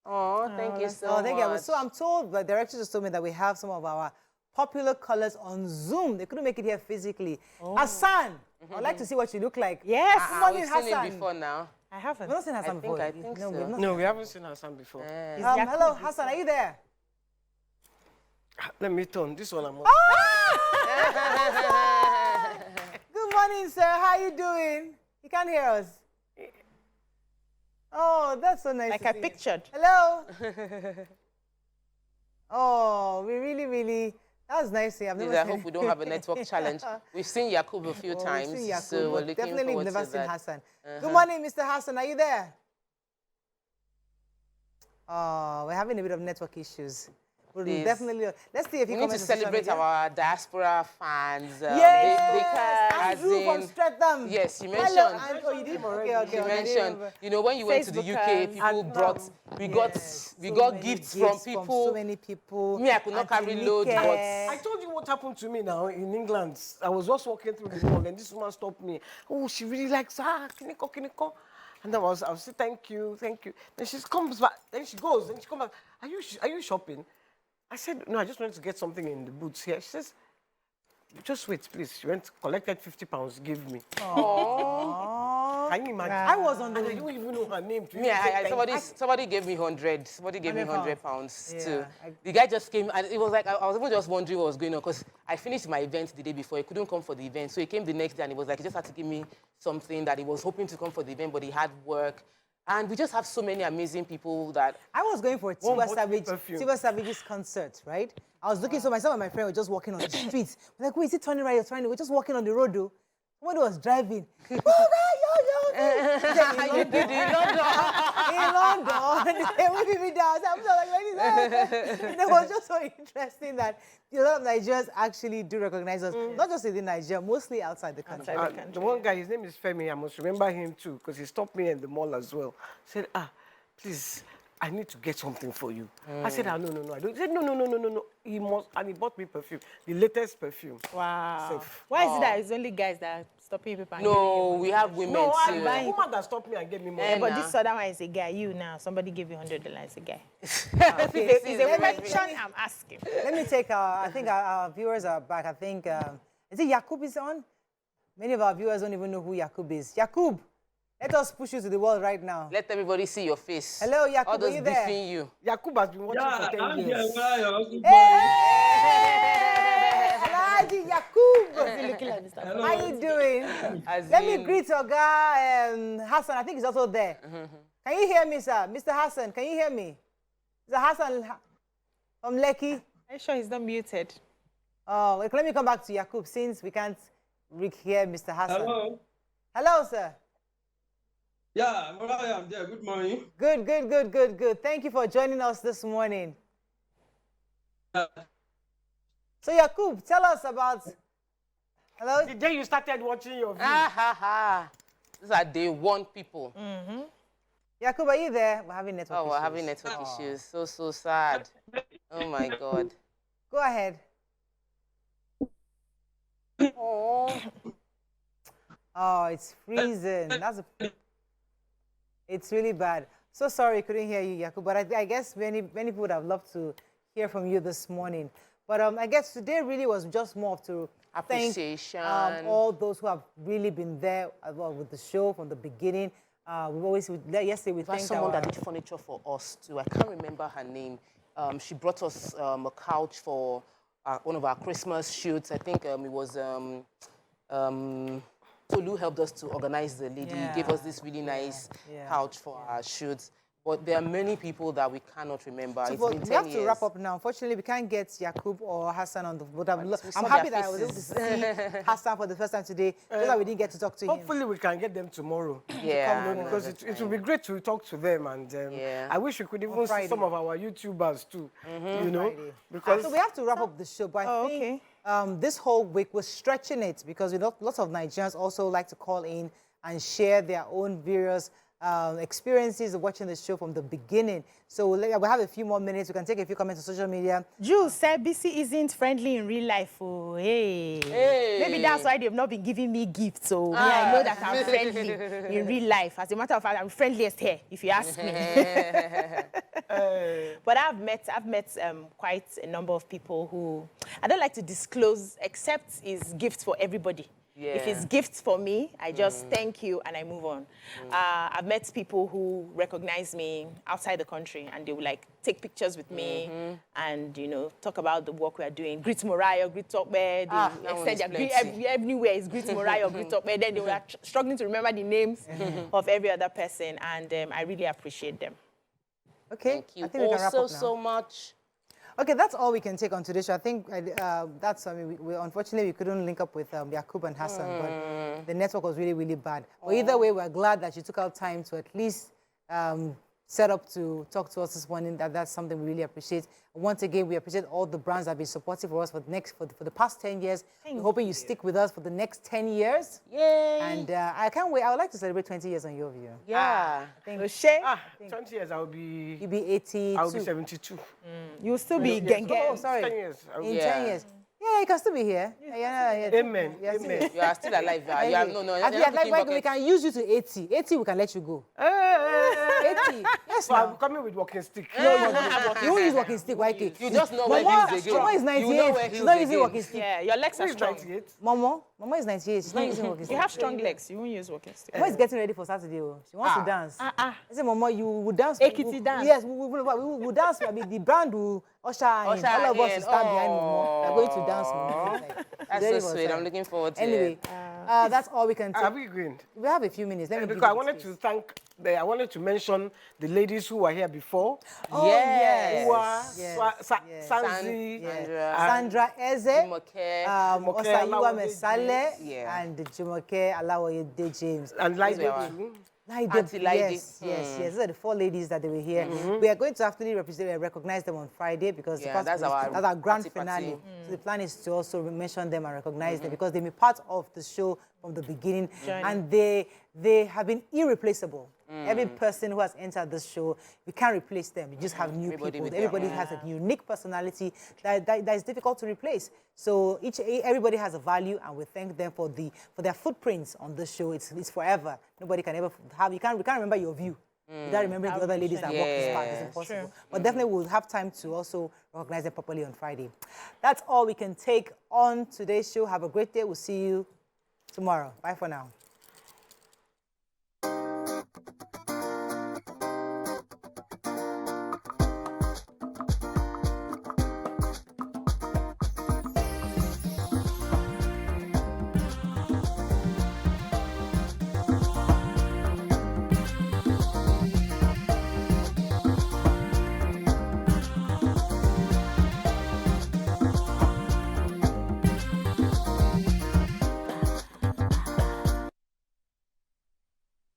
Speaker 3: Oh, thank you so
Speaker 1: Thank you.
Speaker 3: much.
Speaker 1: So I'm told, the director just told me that we have some of our popular colors on Zoom. They couldn't make it here physically. Hassan, I'd like to see what you look like.
Speaker 4: Yes.
Speaker 1: Good morning,
Speaker 3: We've seen
Speaker 1: Hassan.
Speaker 3: it before now.
Speaker 4: I haven't.
Speaker 1: We've not seen Hassan before.
Speaker 3: I think so.
Speaker 1: we've not.
Speaker 2: No, we haven't seen Hassan before.
Speaker 1: Hello, Hassan, are you there?
Speaker 2: Let me turn this one.
Speaker 1: Good morning, sir. How are you doing? You can't hear us. Oh, that's so nice.
Speaker 4: Like
Speaker 1: to
Speaker 4: I
Speaker 1: see.
Speaker 4: pictured.
Speaker 1: Hello. Oh, we really. That was nice. I've never
Speaker 3: I
Speaker 1: seen
Speaker 3: hope we don't have a network challenge. We've seen Yakub a few times,
Speaker 1: we've seen Yakub,
Speaker 3: so we're
Speaker 1: but
Speaker 3: looking
Speaker 1: definitely
Speaker 3: forward
Speaker 1: we've never
Speaker 3: to
Speaker 1: seen
Speaker 3: that.
Speaker 1: Hassan. Good morning, Mr. Hassan. Are you there? Oh, we're having a bit of network issues. We'll
Speaker 3: Please.
Speaker 1: definitely. Let's see if
Speaker 3: We
Speaker 1: you
Speaker 3: need to celebrate our diaspora fans.
Speaker 1: Yes, Andrew from Streatham.
Speaker 3: Yes, you
Speaker 1: Hello,
Speaker 3: mentioned.
Speaker 1: Andrew. Oh, you did? Okay.
Speaker 3: You mentioned. You know, when you went to the UK, people brought. We got gifts from people.
Speaker 1: So many people.
Speaker 3: Me, I could not carry loads, but
Speaker 2: I told you what happened to me now in England. I was just walking through the mall and this woman stopped me. Oh, she really likes kiniko. And I was saying, thank you. Then she comes back, then she goes, then she comes back. Are you shopping? I said, no, I just wanted to get something in the boots here. She says, just wait, please. She went, collected £50, give me.
Speaker 1: Aww.
Speaker 2: Can you imagine?
Speaker 1: I was on the.
Speaker 2: I don't even know her name.
Speaker 3: Somebody gave me 100. Somebody gave me £100 too.
Speaker 1: Yeah,
Speaker 3: The guy just came, and it was like I was even just wondering what was going on because I finished my event the day before. He couldn't come for the event, so he came the next day, and he was like, he just had to give me something that he was hoping to come for the event, but he had work. And we just have so many amazing people that...
Speaker 1: I was going for a Tiwa Savage's concert, right? I was looking, so myself and my friend were just walking on the streets. We're like, wait, is it turning right or turning? We're just walking on the road, though. Somebody was driving. In London. They were whipping me down. I'm so like, and it was just so interesting that a lot of Nigerians actually do recognize us. Not just in Nigeria, mostly outside the country.
Speaker 2: The one guy, his name is Femi. I must remember him too, because he stopped me in the mall as well. Said, please, I need to get something for you. I said, no, I don't. He said, no. He must, and he bought me perfume, the latest perfume.
Speaker 4: Wow.
Speaker 2: Safe.
Speaker 4: Why is it that it's only guys that are stopping people? And
Speaker 3: No, we have women
Speaker 2: No,
Speaker 3: too.
Speaker 2: the woman that stopped me and gave me money.
Speaker 4: Yeah, but this other one is a guy. You now, somebody give you $100 a guy.
Speaker 1: Okay.
Speaker 4: It's a question I'm asking.
Speaker 1: Let me take I think our viewers are back. I think, is it Yakub is on? Many of our viewers don't even know who Yakub is. Yakub, let us push you to the world right now.
Speaker 3: Let everybody see your face.
Speaker 1: Hello, Yakub,
Speaker 3: all those
Speaker 1: are you there?
Speaker 3: beefing you.
Speaker 2: Yakub has been watching for 10 years.
Speaker 1: Hey, Alhaji Yakub. How you doing? Let me greet Oga Hassan. I think he's also there. Can you hear me, sir? Mr. Hassan, can you hear me? Mr. Hassan from Lekki.
Speaker 4: Are you sure he's not muted?
Speaker 1: Oh, let me come back to Yakub since we can't hear Mr. Hassan.
Speaker 10: Hello.
Speaker 1: Hello, sir.
Speaker 10: Yeah, I'm there. Good morning.
Speaker 1: Good. Thank you for joining us this morning. So, Yakub, tell us about... Hello?
Speaker 2: The day you started watching your video.
Speaker 3: These are day one people.
Speaker 1: Yakub, are you there? We're having network issues.
Speaker 3: We're having network issues. So sad. Oh, my God.
Speaker 1: Go ahead. Oh, it's freezing. It's really bad. So sorry, couldn't hear you, Yakub. But I guess many people would have loved to hear from you this morning. But I guess today really was just more to
Speaker 3: appreciation.
Speaker 1: Thank all those who have really been there with the show from the beginning. Yesterday we thanked
Speaker 3: someone that did furniture for us too. I can't remember her name. She brought us a couch for one of our Christmas shoots. I think it was Tolu helped us to organize the lady. He gave us this really nice couch for our shoots. But there are many people that we cannot remember.
Speaker 1: So
Speaker 3: it's been 10 years.
Speaker 1: We have to wrap up now. Unfortunately, we can't get Yakub or Hassan on the board. I'm happy that I was able to see Hassan for the first time today, so that we didn't get to talk to him.
Speaker 2: Hopefully, we can get them tomorrow.
Speaker 3: Yeah.
Speaker 2: Because it will be great to talk to them. And I wish we could even see some of our YouTubers too. You know? Because
Speaker 1: so we have to wrap up the show. But I think this whole week we're stretching it because lots of Nigerians also like to call in and share their own various experiences of watching the show from the beginning. So we'll have a few more minutes. We can take a few comments on social media.
Speaker 4: Jules said BC isn't friendly in real life. Oh, hey. Maybe that's why they've not been giving me gifts. So I know that I'm friendly in real life. As a matter of fact, I'm friendliest here, if you ask me. But I've met quite a number of people who I don't like to disclose, except is gifts for everybody. If it's gifts for me, I just thank you and I move on. I've met people who recognize me outside the country and they will like take pictures with me and, you know, talk about the work we are doing. Greet Morayo, greet Tokbe. They said everywhere is greet Morayo, greet Tokbe. Then they were struggling to remember the names of every other person, and I really appreciate them.
Speaker 1: Okay.
Speaker 3: Thank you
Speaker 1: I think we can wrap
Speaker 3: also
Speaker 1: up now.
Speaker 3: so much.
Speaker 1: Okay, that's all we can take on today's show. I think that's, I mean, we unfortunately, we couldn't link up with Yakub and Hassan, but the network was really, really bad. But either way, we're glad that you took out time to at least set up to talk to us this morning. That's something we really appreciate. Once again, we appreciate all the brands that have been supportive for us for the past 10 years. We're hoping you stick with us for the next 10 years.
Speaker 3: Yay!
Speaker 1: And I can't wait. I would like to celebrate 20 years on Your View.
Speaker 3: Yeah.
Speaker 1: I think
Speaker 2: 20 years, I'll be...
Speaker 1: You'll be 82.
Speaker 2: I'll be 72.
Speaker 4: You'll still be
Speaker 1: Oh, sorry.
Speaker 2: 10 years.
Speaker 1: In 10 years. Yeah, you can still be here.
Speaker 2: Amen.
Speaker 1: Amen.
Speaker 3: You are still alive. You are, no,
Speaker 1: we can use you to 80. 80, we can let you go. 80. Yes,
Speaker 2: So I'm coming with walking stick.
Speaker 1: No, you won't use walking stick. Why?
Speaker 3: You just know where he's again.
Speaker 1: Mama is 98. She's not using walking stick.
Speaker 4: Yeah, your legs are strong.
Speaker 2: 98.
Speaker 1: Mama is 98. She's not using walking stick.
Speaker 4: You have strong legs. You won't use walking stick.
Speaker 1: Mama is getting ready for Saturday. She wants to dance. I said, Mama, you will dance.
Speaker 4: Ekiti dance.
Speaker 1: Yes, we will dance. I mean, the brand will usher in. All of us will stand behind Mama. We're going to dance, Mama.
Speaker 3: That's so sweet. I'm looking forward to
Speaker 1: anyway,
Speaker 3: it.
Speaker 1: that's all we can take.
Speaker 2: Are we going?
Speaker 1: We have a few minutes. Let me
Speaker 2: Because I wanted to thank, I wanted to mention the ladies who were here before.
Speaker 1: Oh, yes.
Speaker 2: Who are Sanzi,
Speaker 1: Sandra Eze, Osayuwa Mesale,
Speaker 3: Yeah.
Speaker 1: and Jumoke Alawayede James.
Speaker 2: and Laide too.
Speaker 3: Auntie Laide.
Speaker 1: Yes. Those are the 4 ladies that they were here. We are going to actually recognize them on Friday because
Speaker 3: that's our
Speaker 1: grand
Speaker 3: party
Speaker 1: finale.
Speaker 3: party.
Speaker 1: So the plan is to also mention them and recognize them because they've been part of the show from the beginning, and they have been irreplaceable. Every person who has entered this show, we can't replace them. You just have new people. Everybody has a unique personality that is difficult to replace. So everybody has a value, and we thank them for their footprints on this show. It's forever. Nobody can ever have. We can't remember your view. You don't remember the other ladies that walked this path. It's impossible.
Speaker 4: True.
Speaker 1: But definitely we'll have time to also recognize them properly on Friday. That's all we can take on today's show. Have a great day. We'll see you tomorrow. Bye for now.